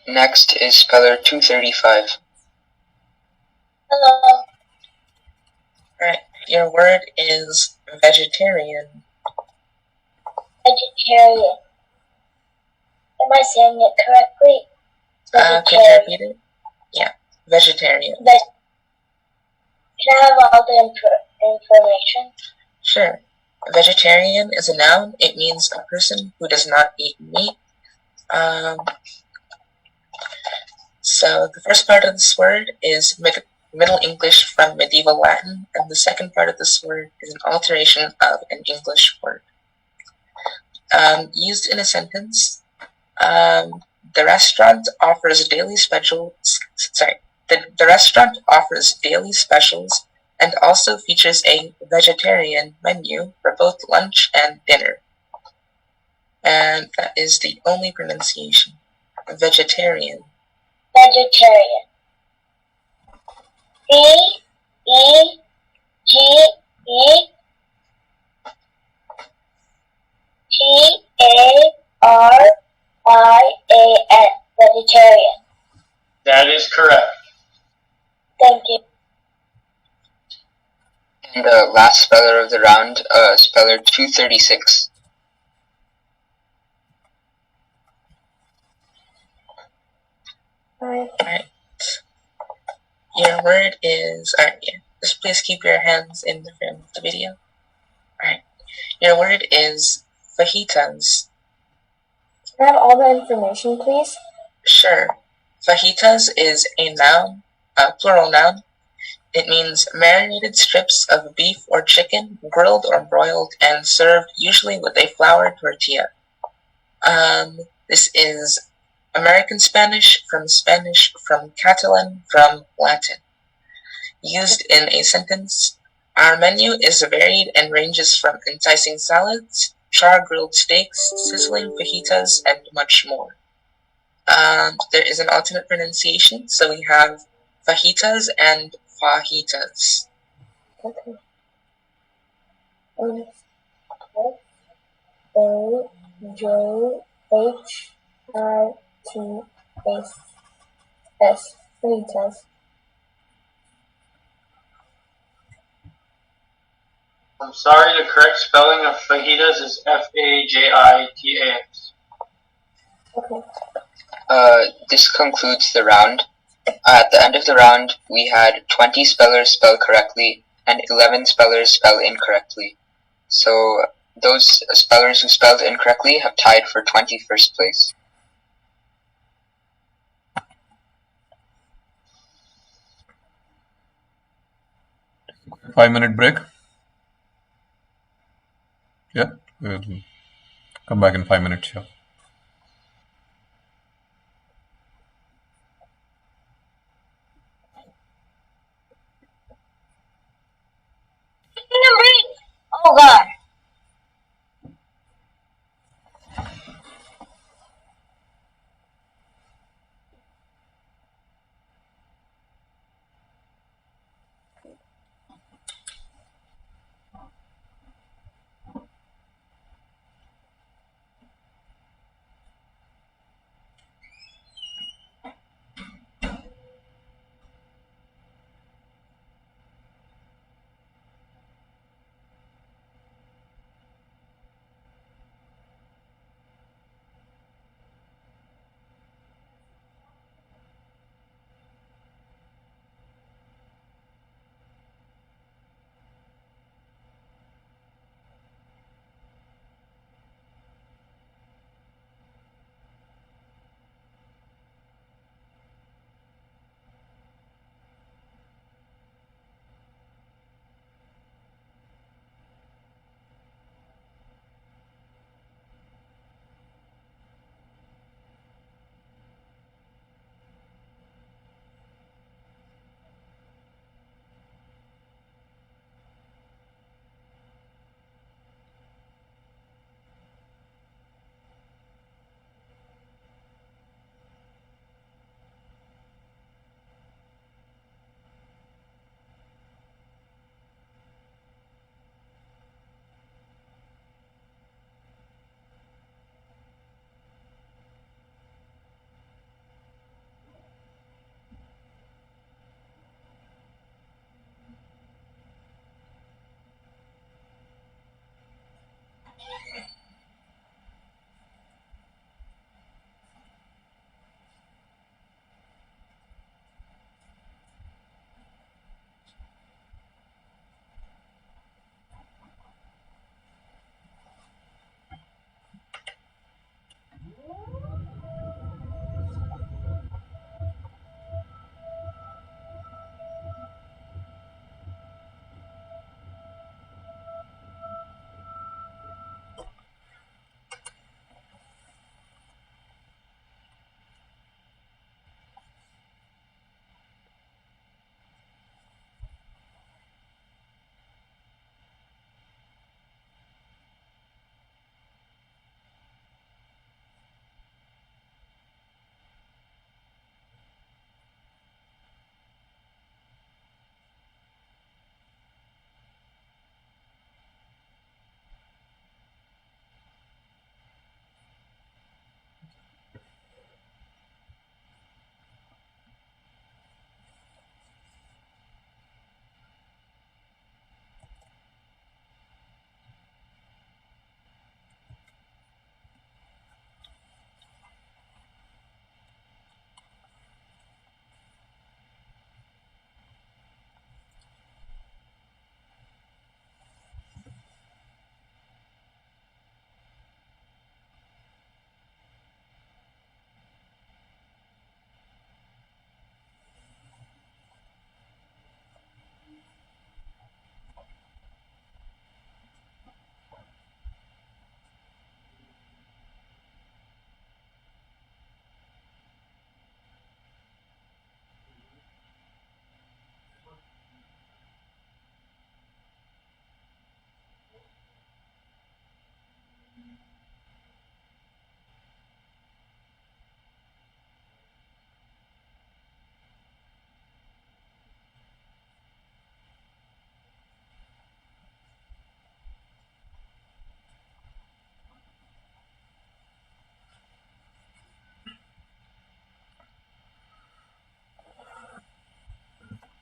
Next is speller 235. Hello. Alright, your word is vegetarian. Vegetarian. Am I saying it correctly? Can you repeat it? Yeah, vegetarian. Can I have all the information? Sure. Vegetarian is a noun. It means a person who does not eat meat. So the first part of this word is Middle English from Medieval Latin, and the second part of this word is an alteration of an English word. Used in a sentence, the restaurant offers daily specials. The restaurant offers daily specials and also features a vegetarian menu for both lunch and dinner. And that is the only pronunciation. Vegetarian. Vegetarian. V-E-G-E-T-A-R-I-A-N. Vegetarian. That is correct. Thank you. And the last speller of the round, speller 236. Alright. Your word is, just please keep your hands in the frame of the video. Alright. Your word is fajitas. Can I have all the information, please? Sure. Fajitas is a noun, a plural noun. It means marinated strips of beef or chicken, grilled or broiled, and served usually with a flour tortilla. This is American Spanish, from Catalan, from Latin. Used in a sentence, our menu is varied and ranges from enticing salads, char-grilled steaks, sizzling fajitas, and much more. There is an alternate pronunciation, so we have fajitas and fajitas. Okay. Fajitas. Fajitas. I'm sorry, the correct spelling of fajitas is Fajitas. Okay. This concludes the round. At the end of the round, we had 20 spellers spell correctly and 11 spellers spell incorrectly. So those spellers who spelled incorrectly have tied for 21st place. Five-minute break. Yeah, we'll come back in 5 minutes here. Oh God.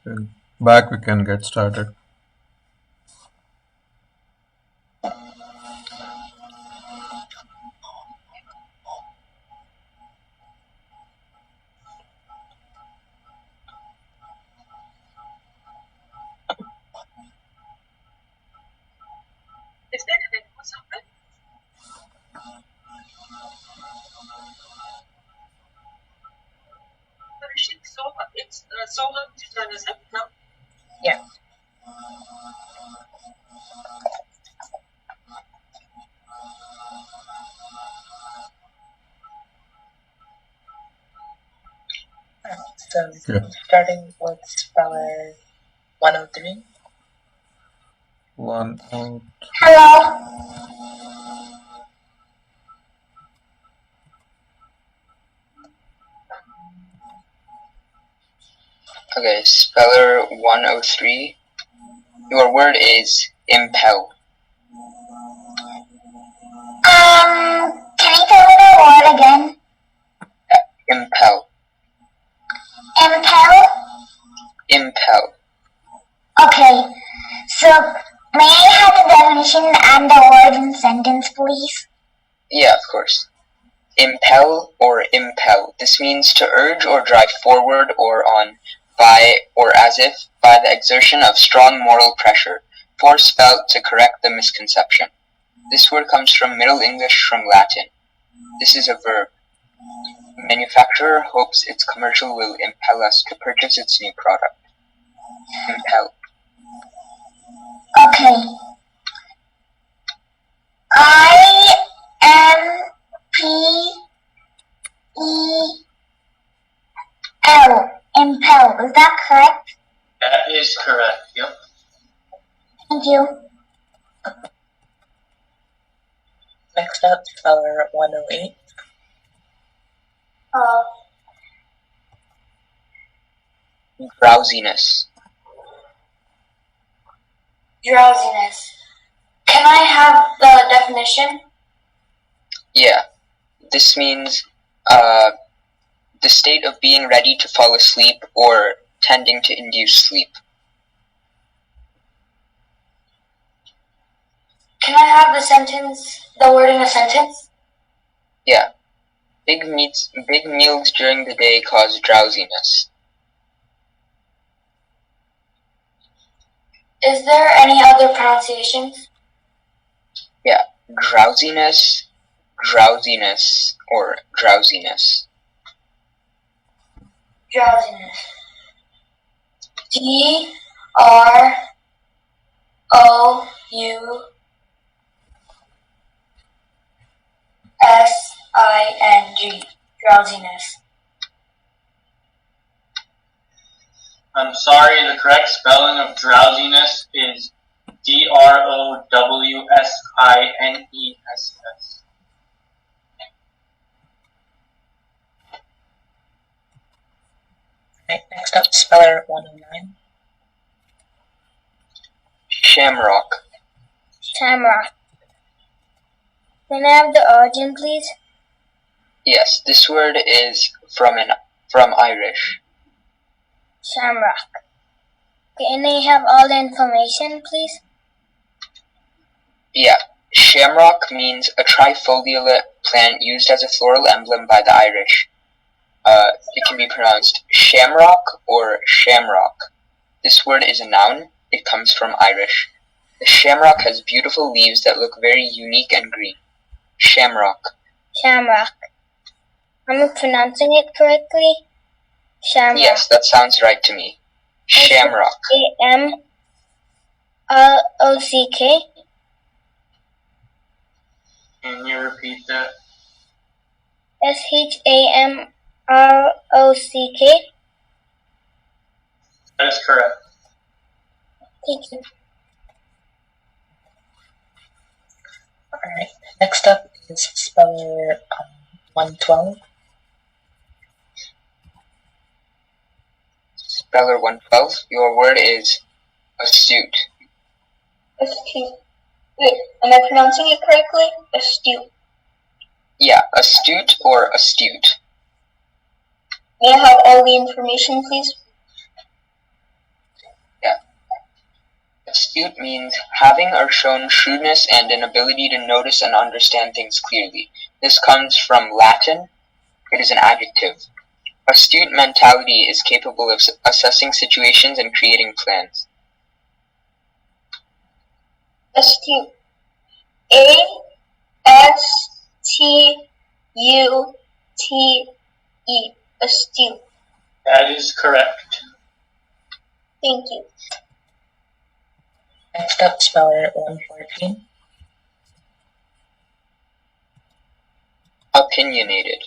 Okay. Back we can get started. Is there an echo somewhere? It's so long to turn us up now. Yeah. So Yeah. starting with speller 103. 1 out. Hello. Okay, speller 103. Your word is impel. Can you tell me the word again? Impel. Impel? Impel. Okay. So, may I have the definition and the word in sentence, please? Yeah, of course. Impel or impel. This means to urge or drive forward or on by or as if by the exertion of strong moral pressure, force felt to correct the misconception. This word comes from Middle English from Latin. This is a verb. Manufacturer hopes its commercial will impel us to purchase its new product. Impel. Okay. I-M-P-E-L. Impel. Is that correct? That is correct. Yep. Thank you. Next up, speller 108. Drowsiness. Drowsiness. Can I have the definition? Yeah. This means the state of being ready to fall asleep or tending to induce sleep. Can I have the word in a sentence? Yeah. Big meals during the day cause drowsiness. Is there any other pronunciations? Yeah. Drowsiness, drowsiness, or drowsiness. Drowsiness. D-R-O-U-S-I-N-G. Drowsiness. I'm sorry, the correct spelling of drowsiness is D-R-O-W-S-I-N-E-S-S. Right, next up, speller 109. Shamrock. Shamrock. Can I have the origin, please? Yes, this word is from Irish. Shamrock. Can I have all the information, please? Yeah. Shamrock means a trifoliate plant used as a floral emblem by the Irish. It can be pronounced shamrock or shamrock. This word is a noun. It comes from Irish. The shamrock has beautiful leaves that look very unique and green. Shamrock. Shamrock. Am I pronouncing it correctly? Shamrock. Yes, that sounds right to me. Shamrock. S-H-A-M-R-O-C-K. Can you repeat that? S-H-A-M-R-O-C-K. That is correct. Thank you. Alright, next up is speller 112. Speller 112. Your word is astute. Astute. Wait, am I pronouncing it correctly? Astute. Yeah, astute or astute. May I have all the information, please? Astute means having or shown shrewdness and an ability to notice and understand things clearly. This comes from Latin. It is an adjective. Astute mentality is capable of assessing situations and creating plans. Astute. A-S-T-U-T-E. Astute. That is correct. Thank you. Next up, speller 114. Opinionated.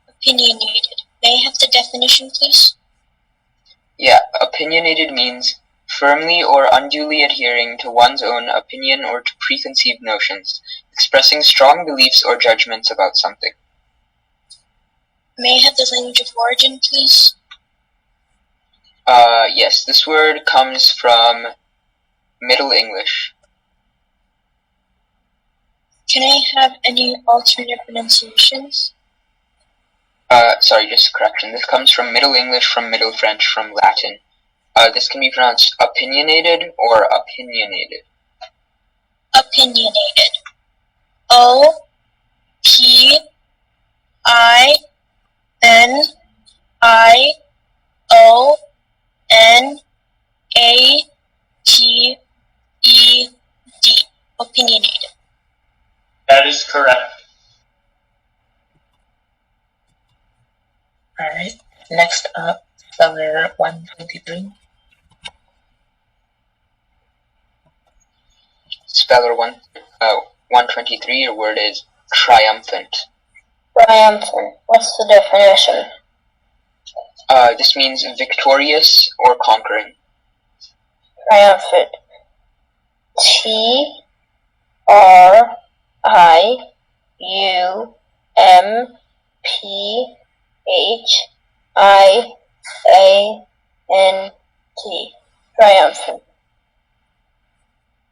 Opinionated. May I have the definition, please? Yeah, opinionated means firmly or unduly adhering to one's own opinion or to preconceived notions, expressing strong beliefs or judgments about something. May I have the language of origin, please? Yes, this word comes from Middle English. Can I have any alternate pronunciations? Sorry, just a correction. This comes from Middle English, from Middle French, from Latin. This can be pronounced opinionated or opinionated. Opinionated. O-P-I-N-I-O-N-A-T-E-D. Opinionated. That is correct. Alright, next up, speller 123. Speller 123, your word is triumphant. Triumphant. What's the definition? This means victorious or conquering. Triumphant. T-R-I-U-M-P-H-I-A-N-T. Triumphant.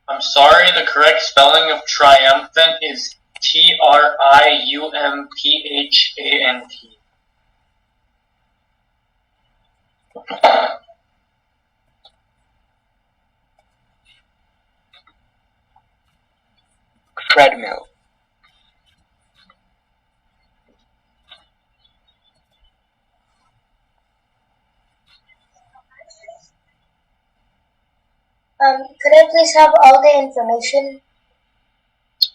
I'm sorry, the correct spelling of triumphant is Triumphant. Treadmill. Could I please have all the information?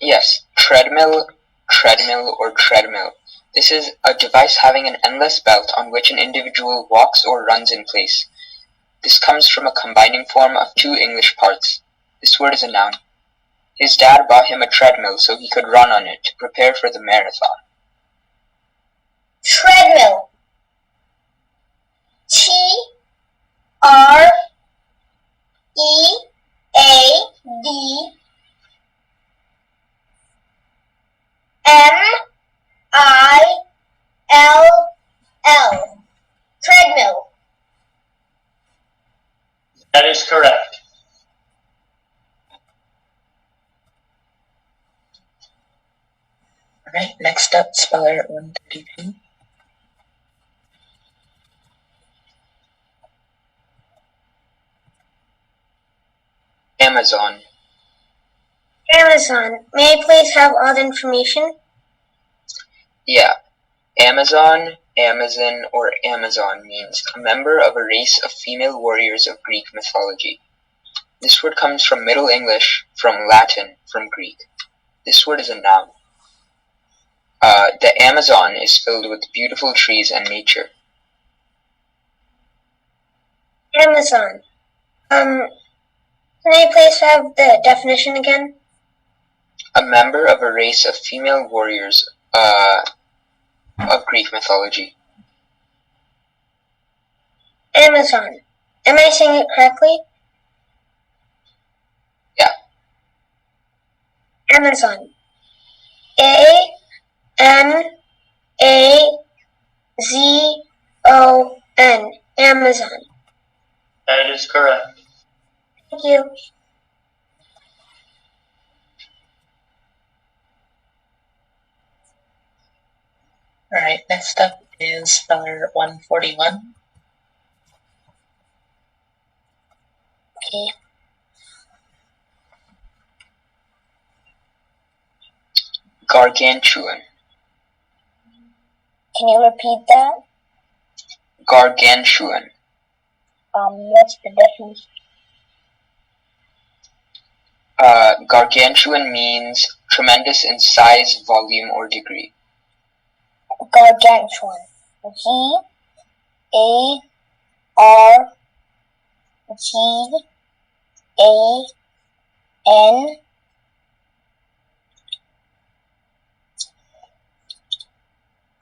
Yes, treadmill, treadmill, or treadmill. This is a device having an endless belt on which an individual walks or runs in place. This comes from a combining form of two English parts. This word is a noun. His dad bought him a treadmill so he could run on it to prepare for the marathon. Treadmill. T-R-E-A-D-M-I-L-L. Treadmill. That is correct. Alright, next up, speller 132. Amazon. Amazon. May I please have all the information? Yeah. Amazon, Amazon, or Amazon means a member of a race of female warriors of Greek mythology. This word comes from Middle English, from Latin, from Greek. This word is a noun. The Amazon is filled with beautiful trees and nature. Amazon. Can I please have the definition again? A member of a race of female warriors of Greek mythology. Amazon. Am I saying it correctly? Yeah. Amazon. A-M-A-Z-O-N. Amazon. That is correct. Thank you. Alright, next up is speller 141. Okay. Gargantuan. Can you repeat that? Gargantuan. What's the definition? Gargantuan means tremendous in size, volume, or degree. Gargantuan. Gargantuan.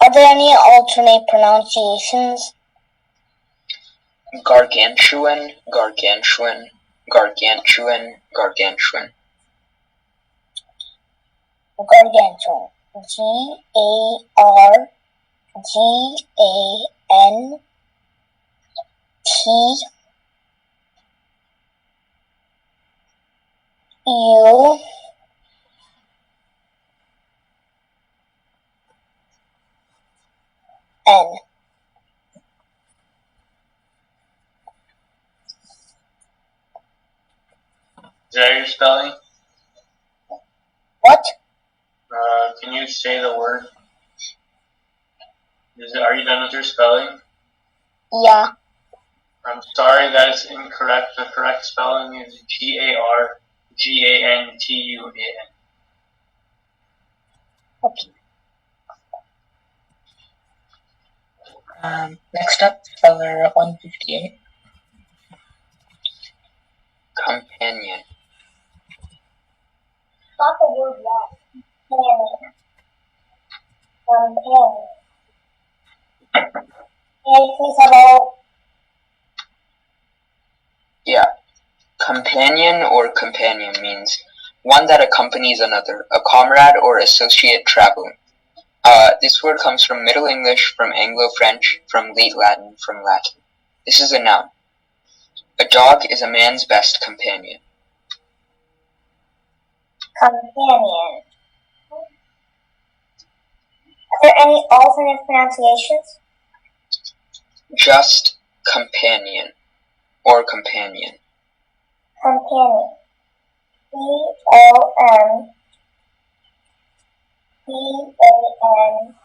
Are there any alternate pronunciations? Gargantuan, gargantuan, gargantuan, gargantuan. Gargantuan. Gargantuan. Is that your spelling? What? Can you say the word? Are you done with your spelling? Yeah. I'm sorry, that is incorrect. The correct spelling is Gargantuan. Okay. Next up, speller 158. Companion. Not the word wrong. Companion. Please hello. Yeah. Companion or companion means one that accompanies another, a comrade or associate traveling. This word comes from Middle English, from Anglo-French, from Late Latin, from Latin. This is a noun. A dog is a man's best companion. Companion. Are there any alternate pronunciations? Just companion or companion. Companion. COMPANION.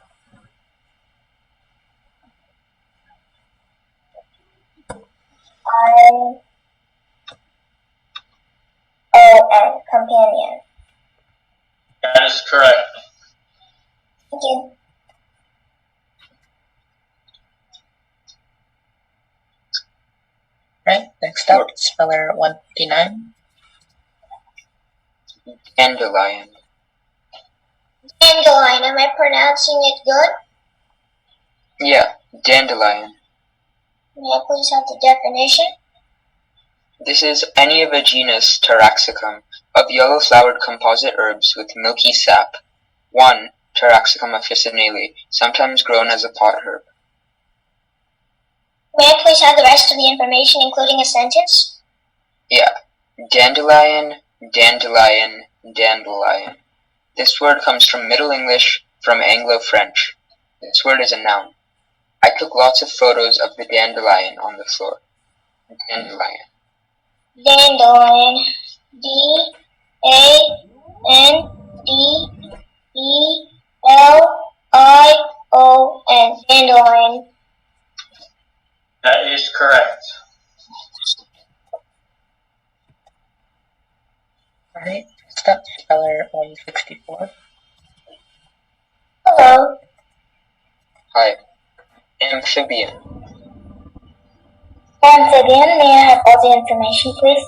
Companion. That is correct. Thank you. Right, next up, speller 159. Dandelion. Dandelion, am I pronouncing it good? Yeah, dandelion. May I please have the definition? This is any of a genus Taraxacum of yellow-flowered composite herbs with milky sap. 1. Taraxacum officinale, sometimes grown as a pot herb. May I please have the rest of the information, including a sentence? Yeah. Dandelion, dandelion, dandelion. This word comes from Middle English, from Anglo-French. This word is a noun. I took lots of photos of the dandelion on the floor. Dandelion. Dandelion. Dandelion. Dandelion. That is correct. Alright, next up, speller 164. Hello. Hi. Amphibian. Amphibian, may I have all the information, please?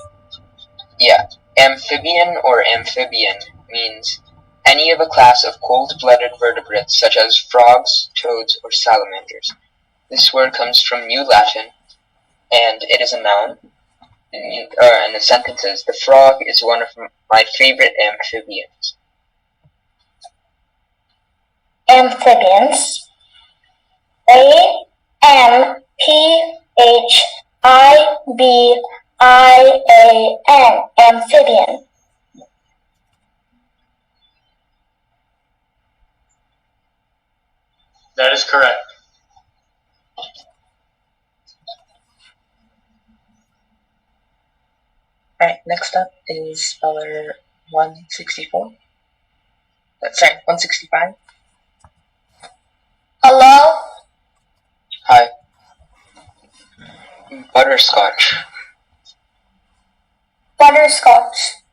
Yeah. Amphibian or amphibian means any of a class of cold-blooded vertebrates such as frogs, toads, or salamanders. This word comes from New Latin, and it is a noun. And the sentence is, the frog is one of my favorite amphibians. Amphibians. Amphibian. Amphibian. That is correct. Alright, next up is speller 164. Sorry, 165. Hello? Hi. Butterscotch. Butterscotch.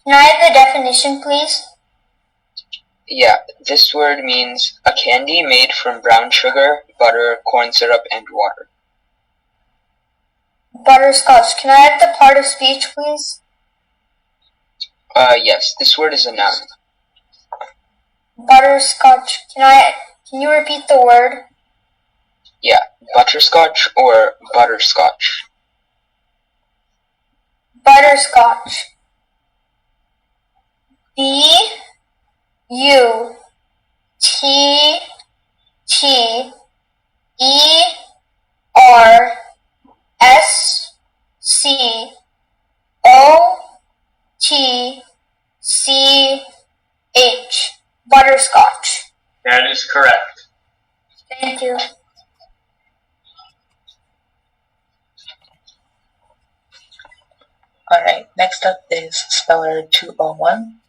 Can I have the definition, please? Yeah, this word means a candy made from brown sugar, butter, corn syrup, and water. Butterscotch. Can I have the part of speech, please? Yes, this word is a noun. Butterscotch. Can you repeat the word? Yeah, butterscotch or butterscotch. Butterscotch. Butterscotch. Butterscotch. That is correct. Thank you. Alright, next up is speller 201.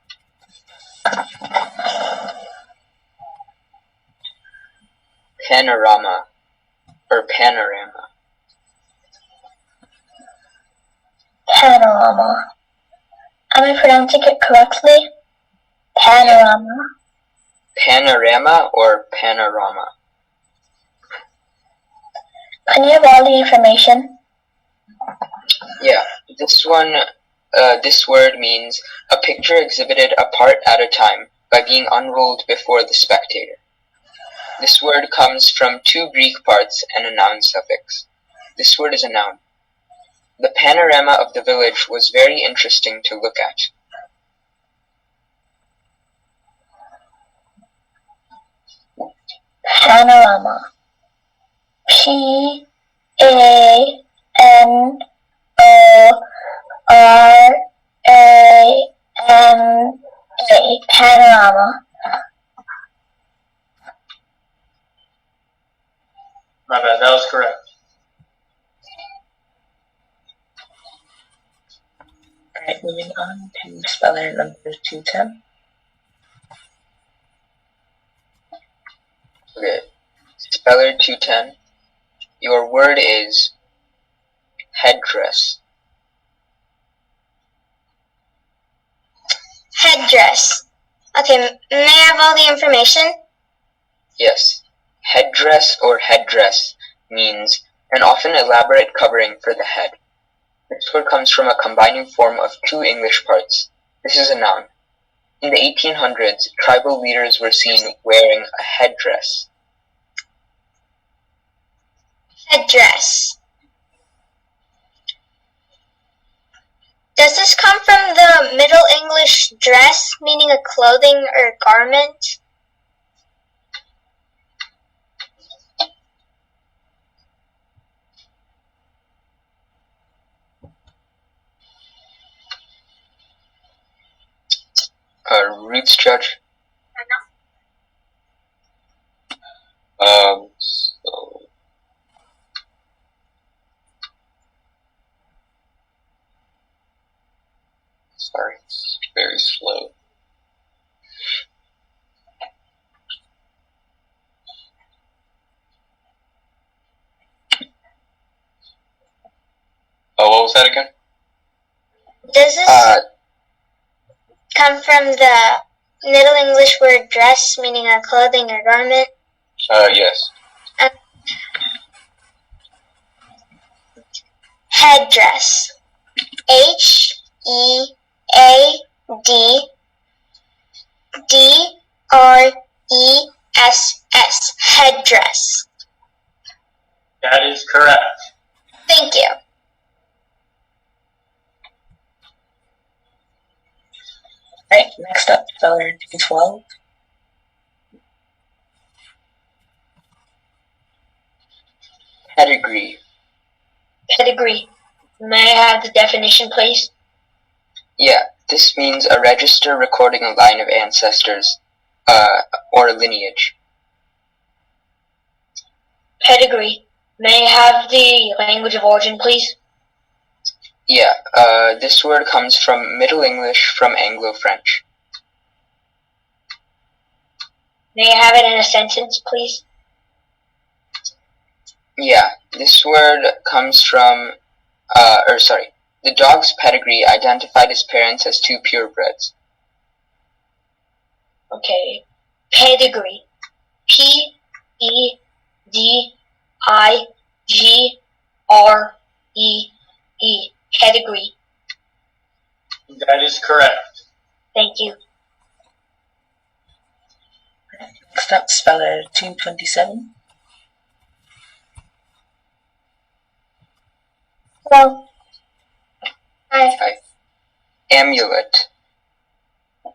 Panorama or panorama. Panorama. Am I pronouncing it correctly? Panorama. Panorama or panorama. Can you have all the information? Yeah, this word means a picture exhibited apart at a time by being unrolled before the spectator. This word comes from two Greek parts and a noun suffix. This word is a noun. The panorama of the village was very interesting to look at. Panorama. Panorama. Panorama. My bad, that was correct. Alright, moving on to speller number 210. Okay, speller 210. Your word is headdress. Headdress. Okay, may I have all the information? Yes, headdress or headdress means an often elaborate covering for the head. This word comes from a combining form of two English parts. This is a noun. In the 1800s, tribal leaders were seen wearing a headdress. Headdress. Does this come from the Middle English dress, meaning a clothing or garment? Roots judge. Sorry, it's very slow. What was that again? Does this come from the Middle English word dress, meaning a clothing or garment? Yes. Headdress. Headdress. Headdress. That is correct. Thank you. Alright, next up, speller 212. Pedigree. Pedigree. May I have the definition, please? Yeah, this means a register recording a line of ancestors, or a lineage. Pedigree. May I have the language of origin, please? Yeah, this word comes from Middle English from Anglo-French. May I have it in a sentence, please? Yeah, this word comes from, the dog's pedigree identified his parents as two purebreds. Okay. Pedigree. P-E-D-I-G-R-E-E. Pedigree. That is correct. Thank you. Next up, speller 227. Hello. Hi. Amulet.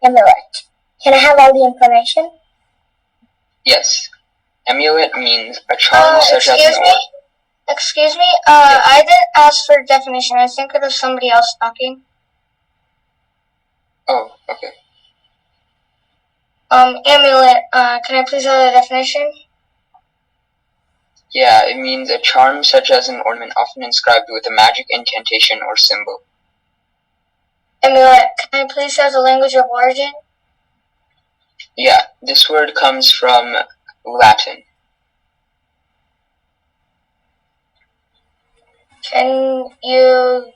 Amulet. Can I have all the information? Yes. Amulet means a charm such as Excuse an me? Excuse me? Yes. I didn't ask for a definition. I think it was somebody else talking. Oh, okay. Amulet, can I please have the definition? Yeah, it means a charm such as an ornament often inscribed with a magic incantation or symbol. Amulet, can I please have the language of origin? Yeah, this word comes from Latin. Can you,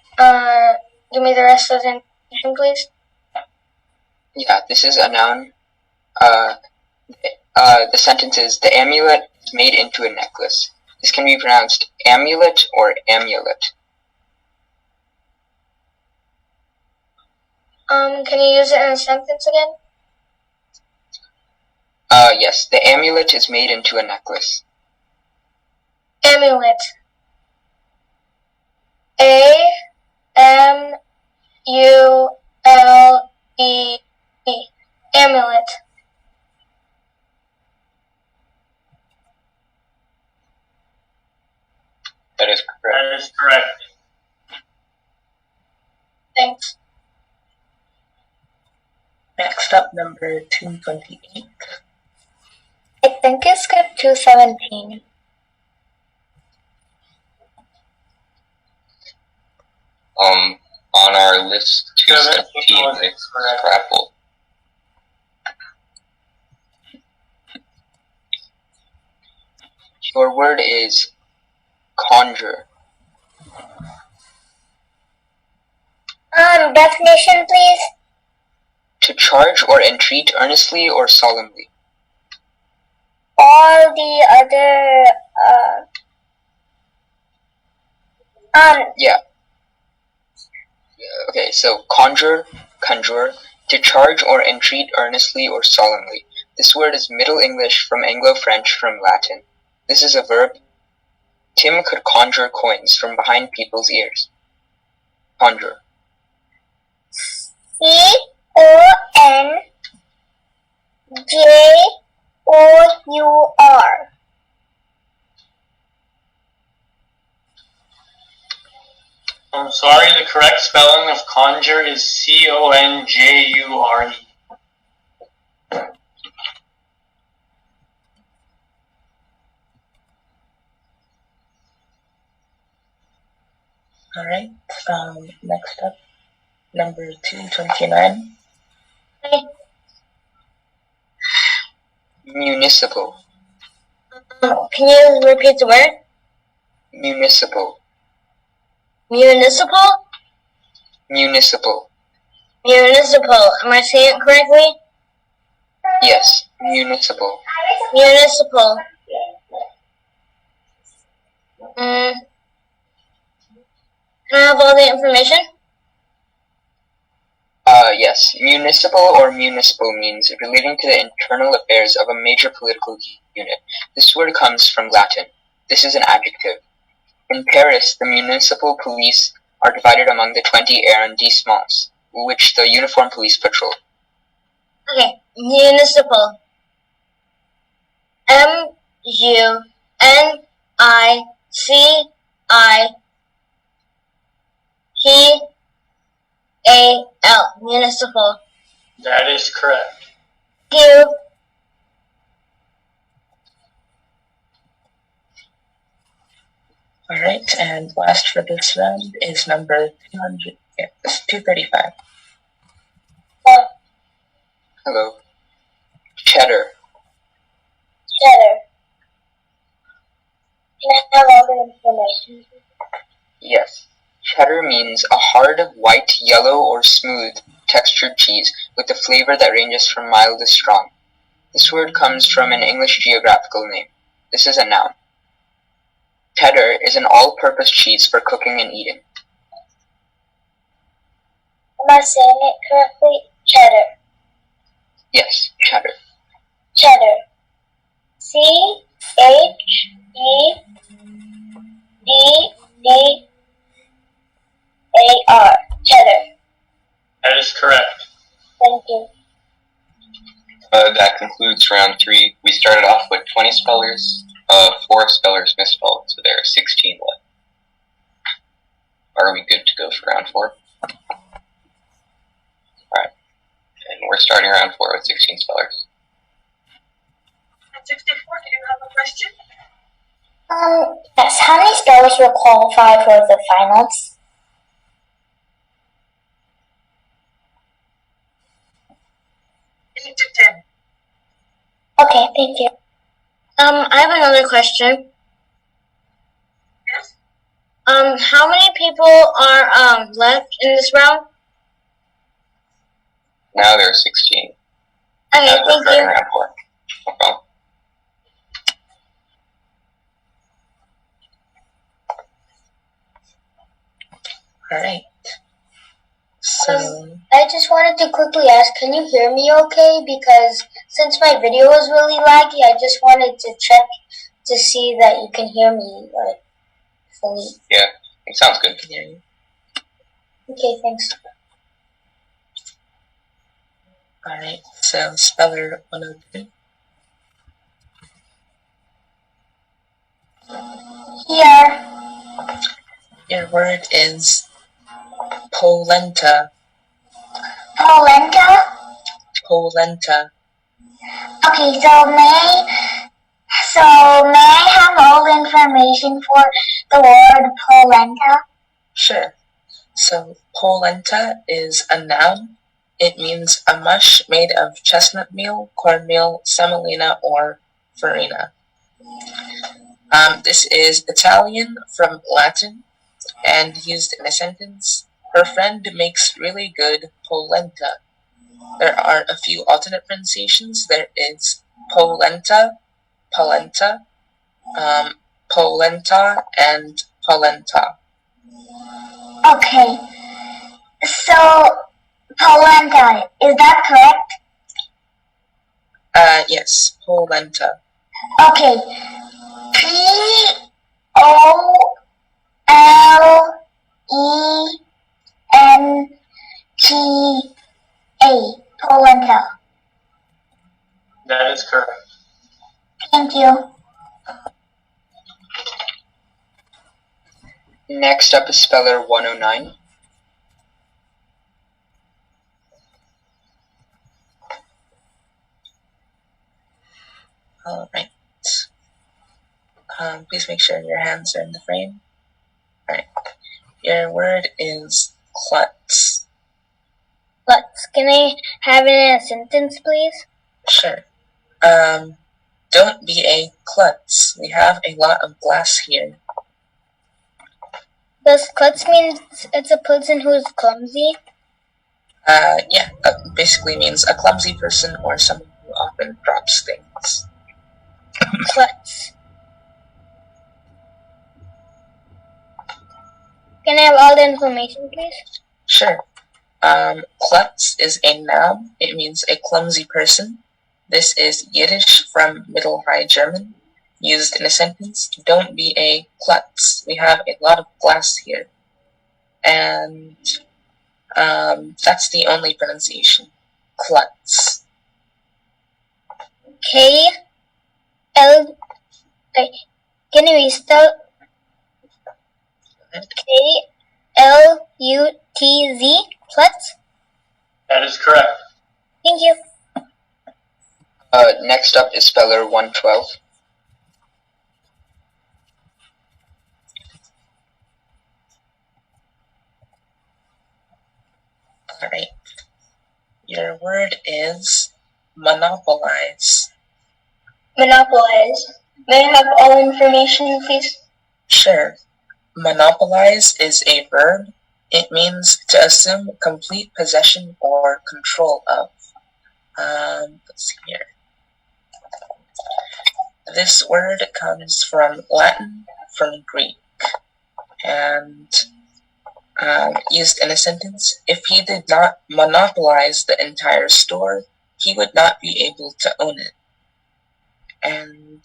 give me the rest of the information, please? Yeah, this is a noun. The sentence is, the amulet is made into a necklace. This can be pronounced amulet or amulet. Can you use it in a sentence again? Yes, the amulet is made into a necklace. Amulet. A-M-U-L-E-T. Amulet. That is correct. That is correct. Thanks. Next up, number 228. I think it's script 217. On our list, 217 was is correct. Scrapple. Your word is conjure. Definition, please. To charge or entreat earnestly or solemnly. All the other, Yeah. Okay, so conjure, to charge or entreat earnestly or solemnly. This word is Middle English from Anglo-French from Latin. This is a verb. Tim could conjure coins from behind people's ears. Conjure. C-O-N-J-O-U-R. I'm sorry, the correct spelling of conjure is C-O-N-J-U-R-E. Alright, next up, number 229. Municipal. Can you repeat the word? Municipal. Municipal? Municipal. Municipal. Am I saying it correctly? Yes, municipal. Municipal. Can I have all the information? Yes. Municipal or municipal means relating to the internal affairs of a major political unit. This word comes from Latin. This is an adjective. In Paris, the municipal police are divided among the 20 arrondissements, which the uniformed police patrol. Okay, municipal. M-U-N-I-C-I-P-A-L. Municipal. That is correct. Thank you. Alright, and last for this round is number 235. Hello. Cheddar. Cheddar. Can I have all the information? Yes. Cheddar means a hard, white, yellow, or smooth textured cheese with a flavor that ranges from mild to strong. This word comes from an English geographical name. This is a noun. Cheddar is an all-purpose cheese for cooking and eating. Am I saying it correctly? Cheddar. Yes, cheddar. Cheddar. Cheddar. Cheddar. That is correct. Thank you. That concludes round 3. We started off with 20 spellers. 4 spellers misspelled, so there are 16 left. Are we good to go for round 4? Alright. And we're starting round 4 with 16 spellers. At 64, do you have a question? Yes. How many spellers will qualify for the finals? 8 to 10. Okay, thank you. I have another question. Yes? How many people are left in this round? Now there are 16. Okay, As we're thank starting you. round 4. No problem. Alright. So, I just wanted to quickly ask, can you hear me okay? Because since my video was really laggy, I just wanted to check to see that you can hear me fully. Yeah, it sounds good. hear you. Okay, thanks. Alright, so speller 102. Here. Your word is polenta. Polenta? Polenta. Okay, so may I have all the information for the word polenta? Sure. So polenta is a noun. It means a mush made of chestnut meal, cornmeal, semolina, or farina. This is Italian from Latin and used in a sentence. Her friend makes really good polenta. There are a few alternate pronunciations. There is polenta, polenta, polenta, and polenta. Okay, so polenta, is that correct? Yes, polenta. Okay, Polenta, polenta. That is correct. Thank you. Next up is speller 109. Alright. Please make sure your hands are in the frame. Alright. Your word is klutz. Klutz. Can I have it in a sentence, please? Sure. Don't be a klutz. We have a lot of glass here. Does klutz mean it's a person who is clumsy? Yeah, that basically means a clumsy person or someone who often drops things. Klutz. Can I have all the information, please? Sure. Klutz is a noun. It means a clumsy person. This is Yiddish from Middle High German. Used in a sentence, don't be a klutz. We have a lot of glass here. And that's the only pronunciation. Klutz. K-L... Can you spell K-L-U-T-Z? Klutz? That is correct. Thank you. Next up is speller 112. Alright. Your word is monopolize. Monopolize. May I have all information, please? Sure. Monopolize is a verb. It means to assume complete possession or control of. Let's see here. This word comes from Latin, from Greek, and used in a sentence. If he did not monopolize the entire store, he would not be able to own it. And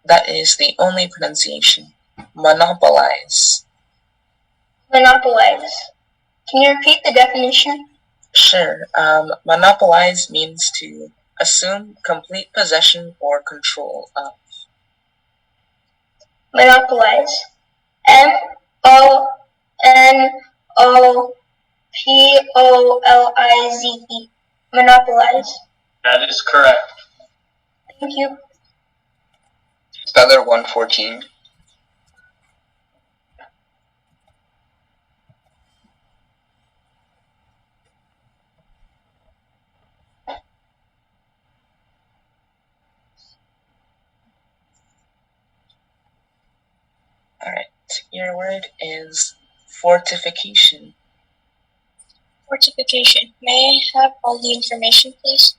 that is the only pronunciation. Monopolize. Monopolize. Can you repeat the definition? Sure. Monopolize means to assume complete possession or control of. Monopolize. Monopolize. Monopolize. That is correct. Thank you. Speller 114. Alright, your word is fortification. Fortification. May I have all the information, please?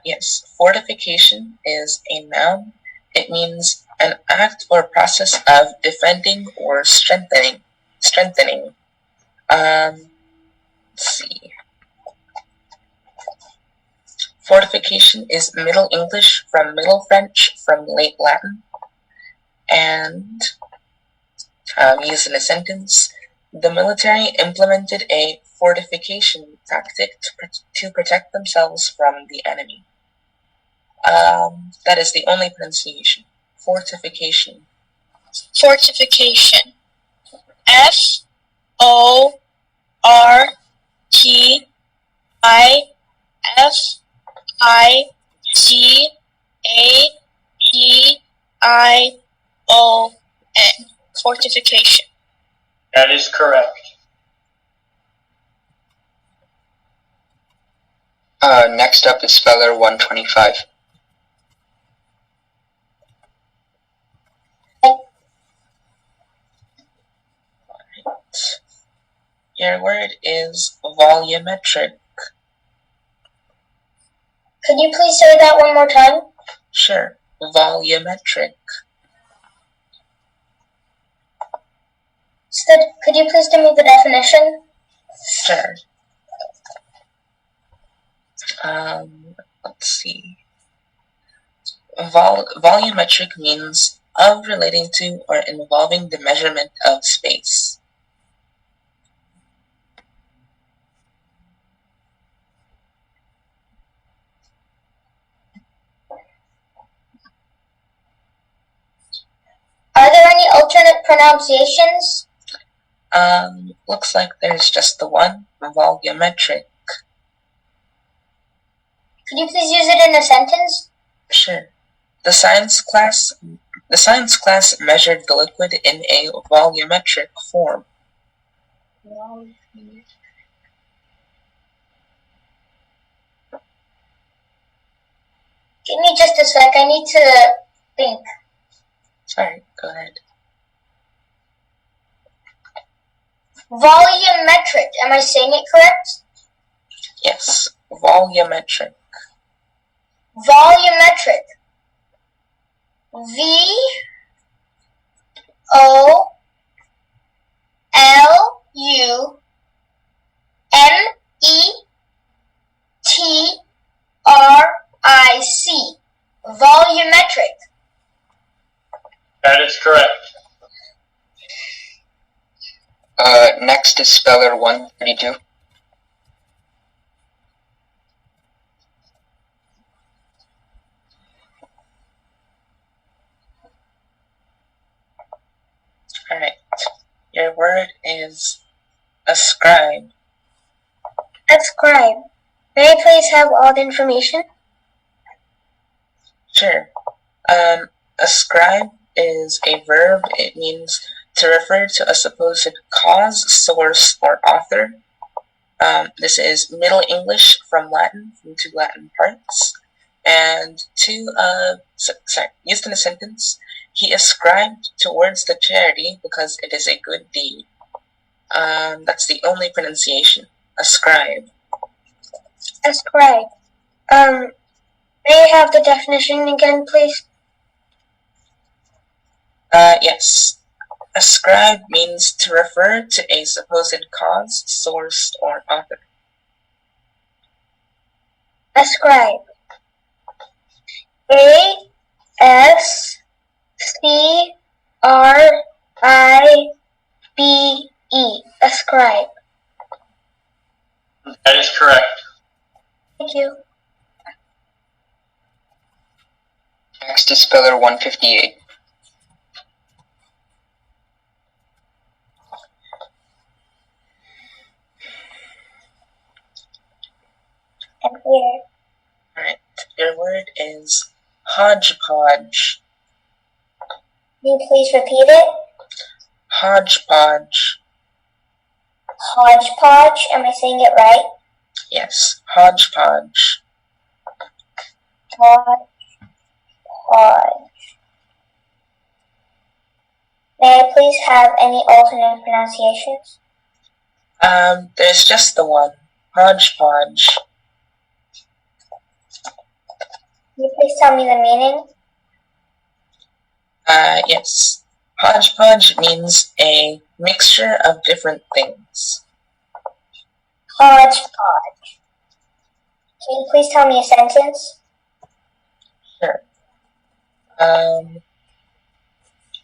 Yes, fortification is a noun. It means an act or process of defending or strengthening. Let's see. Fortification is Middle English from Middle French from Late Latin, and used in a sentence. The military implemented a fortification tactic to protect themselves from the enemy. That is the only pronunciation. Fortification. Fortification. Fortification. Fortification. That is correct. Next up is Speller 125. Your word is volumetric. Could you please say that one more time? Sure, volumetric. So could you please give me the definition? Sure. Let's see. Volumetric means of relating to or involving the measurement of space. Are there any alternate pronunciations? Looks like there's just the one, volumetric. Could you please use it in a sentence? Sure. The science class measured the liquid in a volumetric form. Give me just a sec, I need to think. Sorry, go ahead. Volumetric, am I saying it correct? Yes, volumetric. Volumetric. VOLUMETRIC. Volumetric. That is correct. Next is Speller 132. Alright, your word is ascribe. Ascribe. May I please have all the information? Sure. Ascribe is a verb. It means to refer to a supposed cause, source, or author. This is Middle English from Latin, from two Latin parts. And used in a sentence, he ascribed towards the charity because it is a good deed. That's the only pronunciation. Ascribe. Ascribe. May I have the definition again, please? Yes. Ascribe means to refer to a supposed cause, source, or author. Ascribe. A-S-C-R-I-B-E. Ascribe. That is correct. Thank you. Next is speller 158. I'm here. Alright, your word is hodgepodge. Can you please repeat it? Hodgepodge. Hodgepodge. Am I saying it right? Yes, hodgepodge. Hodgepodge. May I please have any alternate pronunciations? There's just the one. Hodgepodge. Can you please tell me the meaning? Yes. Hodgepodge means a mixture of different things. Hodgepodge. Can you please tell me a sentence? Sure.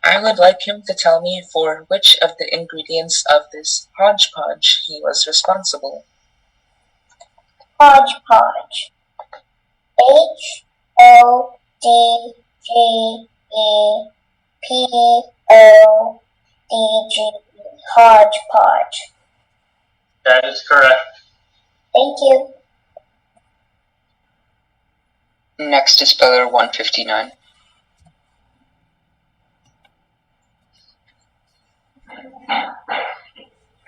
I would like him to tell me for which of the ingredients of this hodgepodge he was responsible. Hodgepodge. Hodgepodge. Hodgepodge. That is correct. Thank you. Next is speller 159.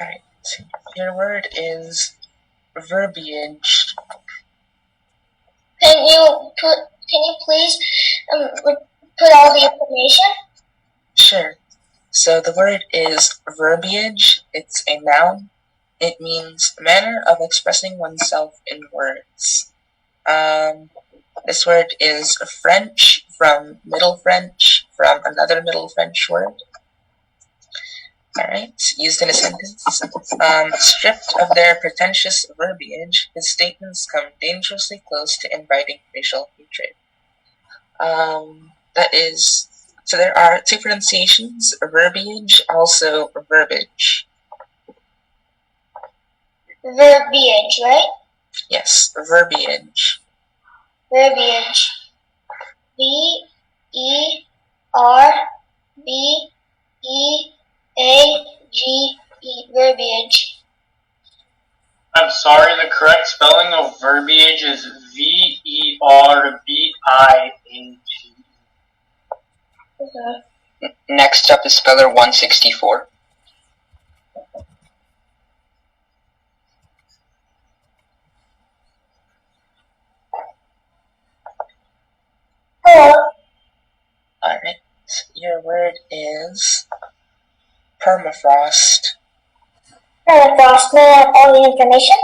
Alright, your word is verbiage. Can you please put all the information? Sure. So the word is verbiage. It's a noun. It means manner of expressing oneself in words. This word is French, from Middle French, from another Middle French word. Alright, used in a sentence. Stripped of their pretentious verbiage, his statements come dangerously close to inviting racial hatred. So there are two pronunciations, verbiage, also verbiage. Verbiage, right? Yes, verbiage. Verbiage. V-E-R-B-E-A-G-E. Verbiage. I'm sorry, the correct spelling of verbiage is V-E-R-B-I-A-G. Next up is speller 164. Hello. Alright, your word is permafrost. Permafrost. May I have all the information?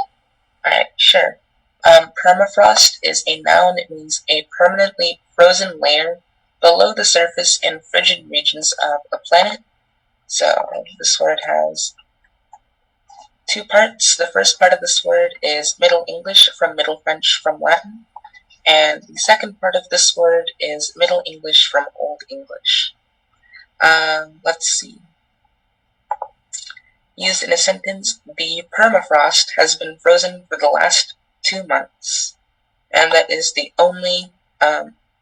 Alright, sure. Permafrost is a noun. It means a permanently frozen layer below the surface in frigid regions of a planet. So this word has two parts. The first part of this word is Middle English from Middle French from Latin. And the second part of this word is Middle English from Old English. Let's see. Used in a sentence, the permafrost has been frozen for the last 2 months. And that is the only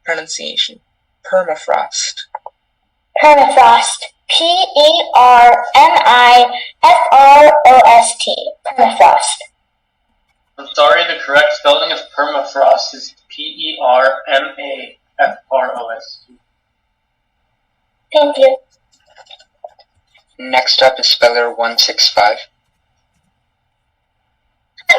pronunciation. Permafrost. Permafrost. P-E-R-M-I-F-R-O-S-T. Permafrost. I'm sorry, the correct spelling of permafrost is P-E-R-M-A-F-R-O-S-T. Thank you. Next up is speller 165.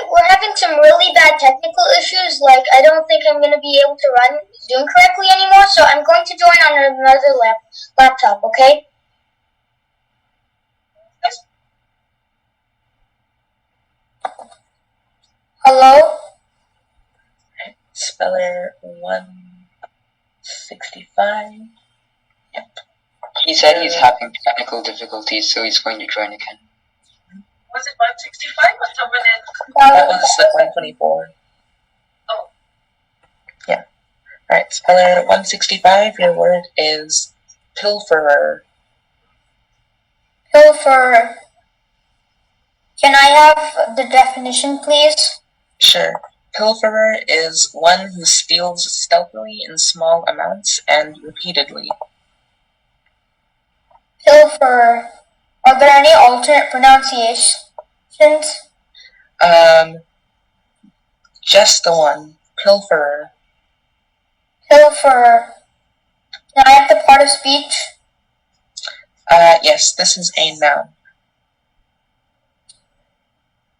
We're having some really bad technical issues. Like, I don't think I'm going to be able to run Zoom correctly anymore, so I'm going to join on another laptop, okay? Hello? Speller 165. Yep. He said he's having technical difficulties, so he's going to join again. Was it 165 or someone else? That was the 124. Oh. Yeah. Alright, Speller 165, your word is pilferer. Pilferer. Can I have the definition, please? Sure. Pilferer is one who steals stealthily in small amounts and repeatedly. Pilferer. Are there any alternate pronunciations? Just the one. Pilferer. Pilferer. Can I have the part of speech? Yes, this is a noun.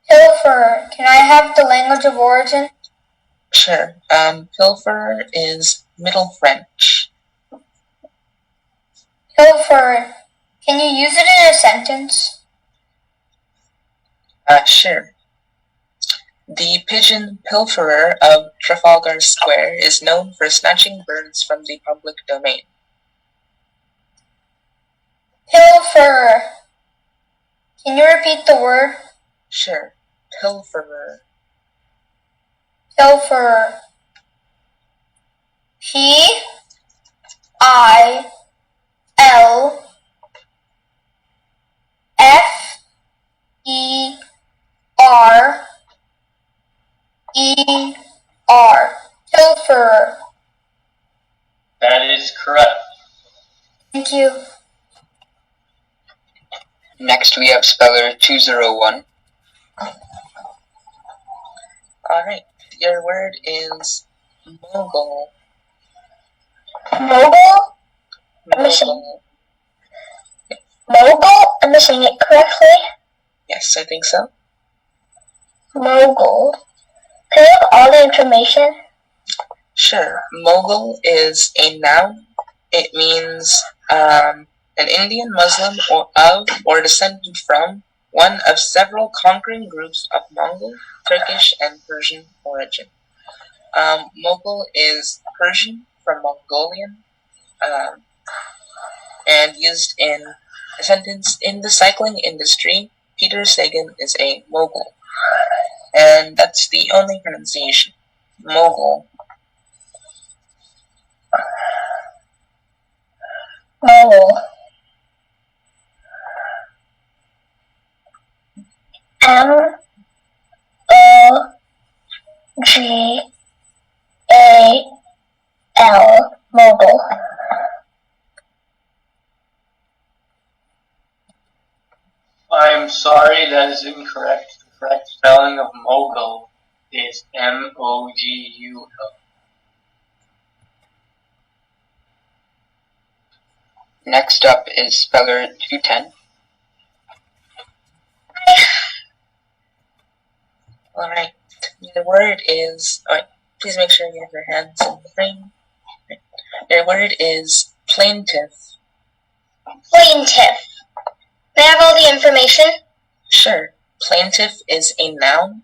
Pilferer. Can I have the language of origin? Sure. Pilferer is Middle French. Pilferer. Can you use it in a sentence? Sure. The pigeon pilferer of Trafalgar Square is known for snatching birds from the public domain. Pilferer. Can you repeat the word? Sure. Pilferer. Pilferer. Pilferer. Pilferer. That is correct. Thank you. Next, we have Speller 201. Alright, your word is mogul. Mogul? Mogul. Mogul? Am I saying it correctly? Yes, I think so. Mogul. Can I have all the information? Sure. Mogul is a noun. It means an Indian Muslim or descended from one of several conquering groups of Mongol, Turkish, and Persian origin. Mogul is Persian from Mongolian and used in a sentence in the cycling industry. Peter Sagan is a mogul. And that's the only pronunciation. Mogul. Mogul. M-O-G-A-L. Mogul. I'm sorry, that is incorrect. The correct spelling of mogul is M-O-G-U-L. Next up is Speller 210. Alright, your word is... Alright, please make sure you have your hands in the frame. Your word is plaintiff. Plaintiff. May I have all the information? Sure. Plaintiff is a noun.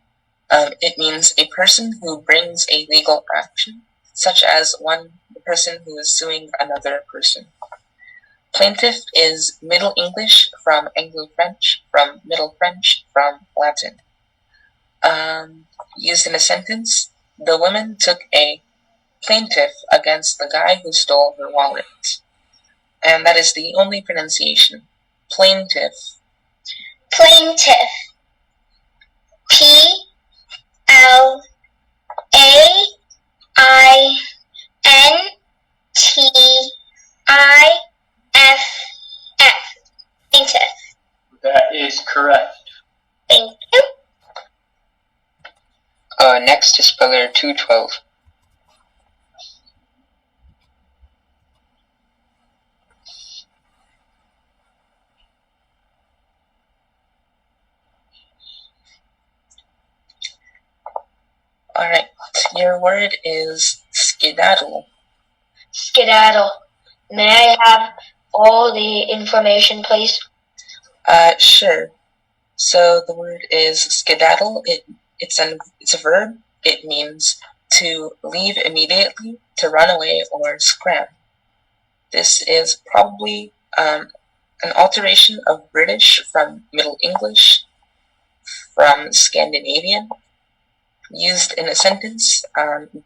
It means a person who brings a legal action, such as the person who is suing another person. Plaintiff is Middle English from Anglo-French, from Middle French, from Latin. Used in a sentence, the woman took a plaintiff against the guy who stole her wallet. And that is the only pronunciation. Plaintiff. Plaintiff. P-L-A-I-N-T-I-F-F. Plaintiff. That is correct. Thank you. Next is Speller 212. Alright, your word is skedaddle. Skedaddle. May I have all the information, please? Sure. So the word is skedaddle. It's a verb. It means to leave immediately, to run away, or scram. This is probably an alteration of British from Middle English, from Scandinavian. Used in a sentence,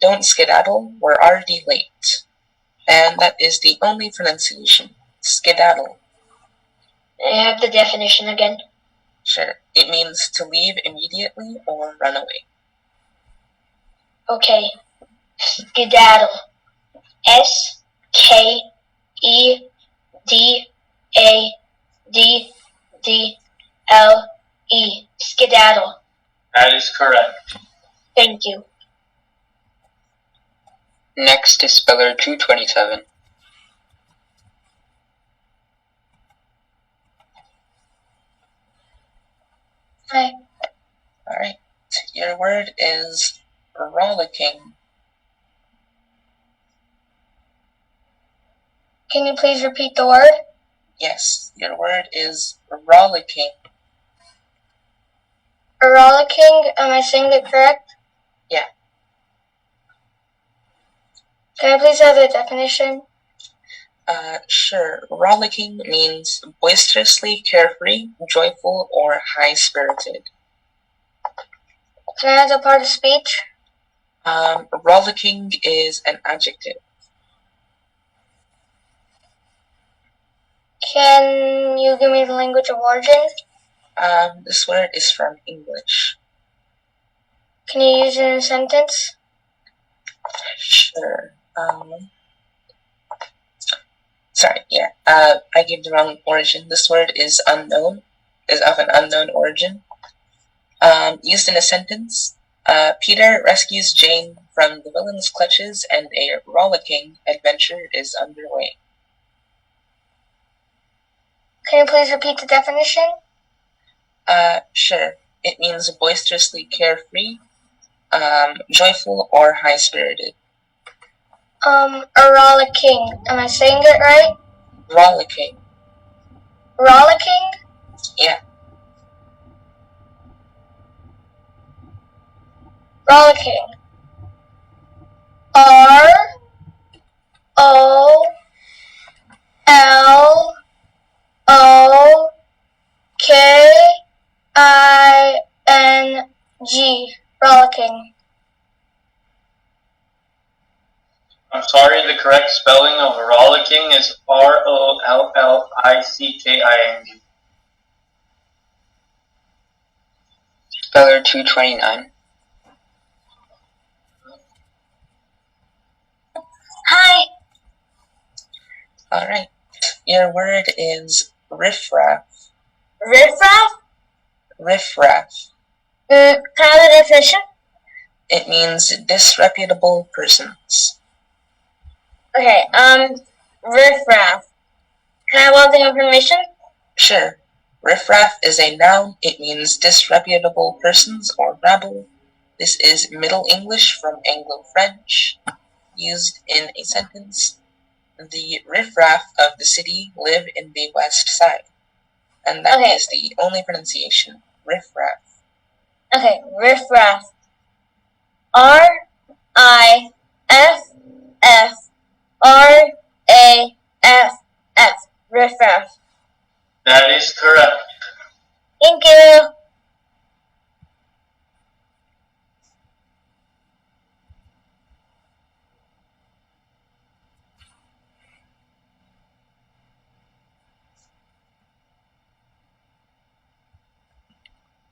don't skedaddle, we're already late. And that is the only pronunciation, skedaddle. May I have the definition again? Sure. It means to leave immediately or run away. Okay. Skedaddle. S-K-E-D-A-D-D-L-E. Skedaddle. That is correct. Thank you. Next is speller 227. Hi. Alright. Your word is rollicking. Can you please repeat the word? Yes, your word is rollicking. Rollicking, am I saying it correct? Yeah. Can I please have the definition? Sure. Rollicking means boisterously carefree, joyful, or high-spirited. Can I have the part of speech? Rollicking is an adjective. Can you give me the language of origin? This word is from English. Can you use it in a sentence? Sure. I gave the wrong origin. This word is unknown, is of an unknown origin. Used in a sentence, Peter rescues Jane from the villain's clutches and a rollicking adventure is underway. Can you please repeat the definition? Sure. It means boisterously carefree, joyful, or high-spirited. A rollicking. Am I saying it right? Rollicking. Rollicking? Yeah. Rollicking. R-O-L-O-K-I-N-G. Rollicking. I'm sorry, the correct spelling of rollicking is R-O-L-L-I-C-K-I-N-G. Speller 229. Hi. Alright. Your word is riffraff. Riffraff? Riffraff. Can I have the definition? It means disreputable persons. Okay, riffraff. Can I have all the information? Sure. Riffraff is a noun. It means disreputable persons or rabble. This is Middle English from Anglo-French. Used in a sentence, the riffraff of the city live in the west side. And that is the only pronunciation. Riffraff. Okay, riffraff. R-I-F-F-R-A-F-F. Riffraff. That is correct. Thank you.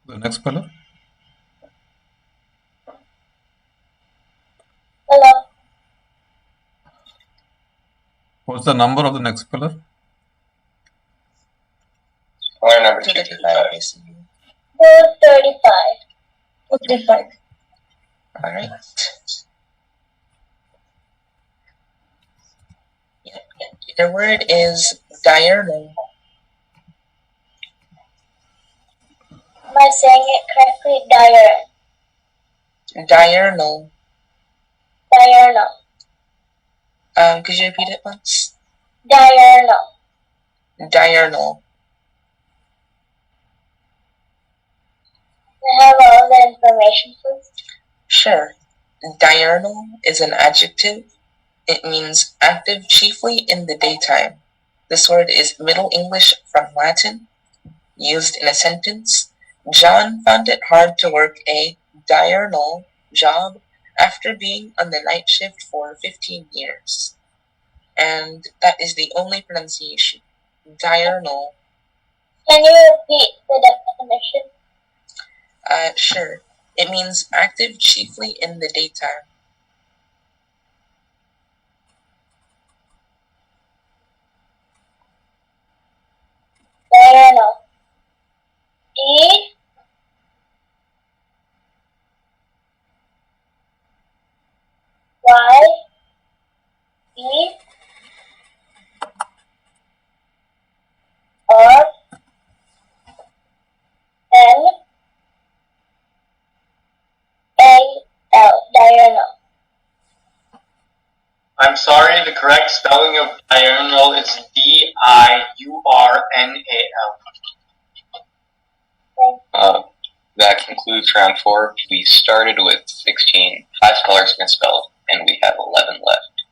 The next speller? Hello. What's the number of the next speller? Speller number 235. 435. 45. Alright. Your word is diurnal. Am I saying it correctly? Diurnal. Diurnal. Diurnal. Could you repeat it once? Diurnal. Diurnal. I have all the information, please. Sure. Diurnal is an adjective. It means active chiefly in the daytime. This word is Middle English from Latin, used in a sentence. John found it hard to work a diurnal job after being on the night shift for 15 years. And that is the only pronunciation. Diurnal. Can you repeat the definition? Sure. It means active chiefly in the daytime. Diurnal. DIURNAL. Diurnal. I'm sorry, the correct spelling of diurnal is DIURNAL. That concludes round 4. We started with 16. 5 spellers misspelled, and we have 11 left.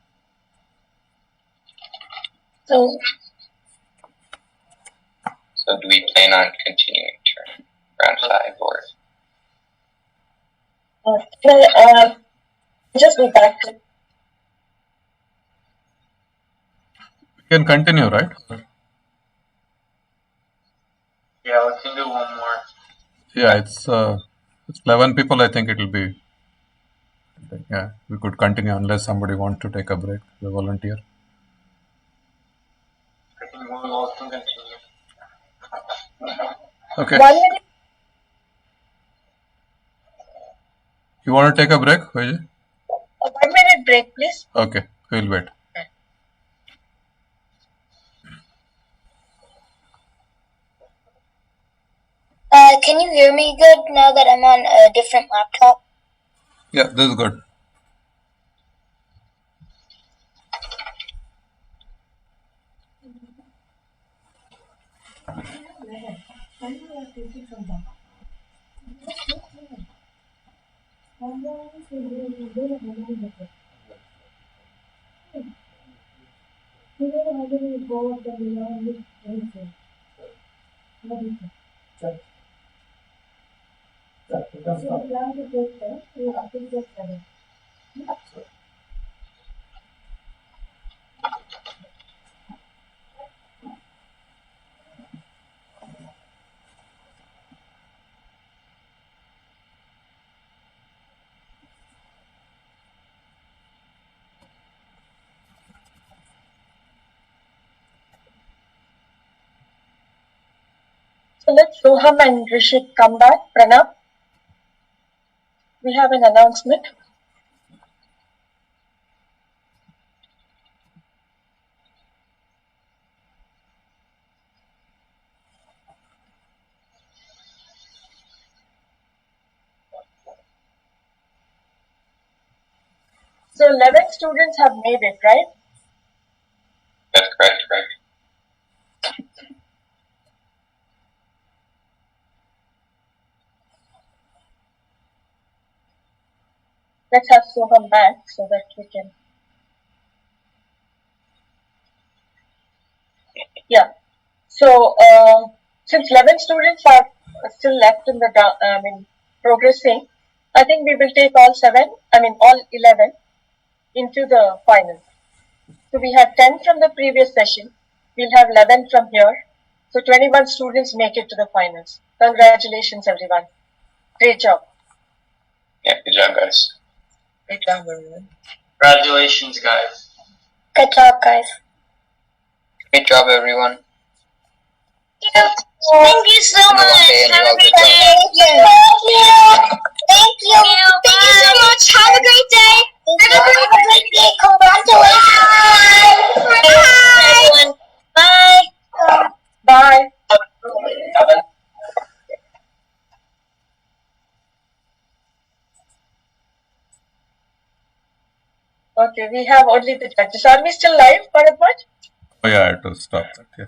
So do we plan on continuing to round 5 or? just be back to We can continue, right? Yeah, we can do one more. Yeah, it's 11 people. I think it will be. Yeah, we could continue unless somebody wants to take a break. The volunteer. I think we all can continue. Okay. 1 minute. You want to take a break, Vijay? A 1 minute break, please. Okay, we'll wait. Can you hear me good now that I'm on a different laptop? Yeah, this is good. So let Soham and Rishit come back. Pranav, we have an announcement. So 11 students have made it, right? That's correct, Let's have Soham back so that we can. Yeah. So since 11 students are still left in the progressing, I think we will take all 11 into the final. So we have 10 from the previous session. We'll have 11 from here. So 21 students make it to the finals. Congratulations, everyone. Great job. Yeah, good job, guys. Great job, everyone. Congratulations, guys. Good job, guys. Great job, everyone. Thank you so Have a much. good day and Have you a all great good day. job. Thank you. Thank you. Thank you so much. Have a great day. Have a great day. Congratulations. Bye. Bye. Bye. Okay, we have only the judges. Are we still live, Bharatwaj? Oh yeah, I had to stop that. Yeah.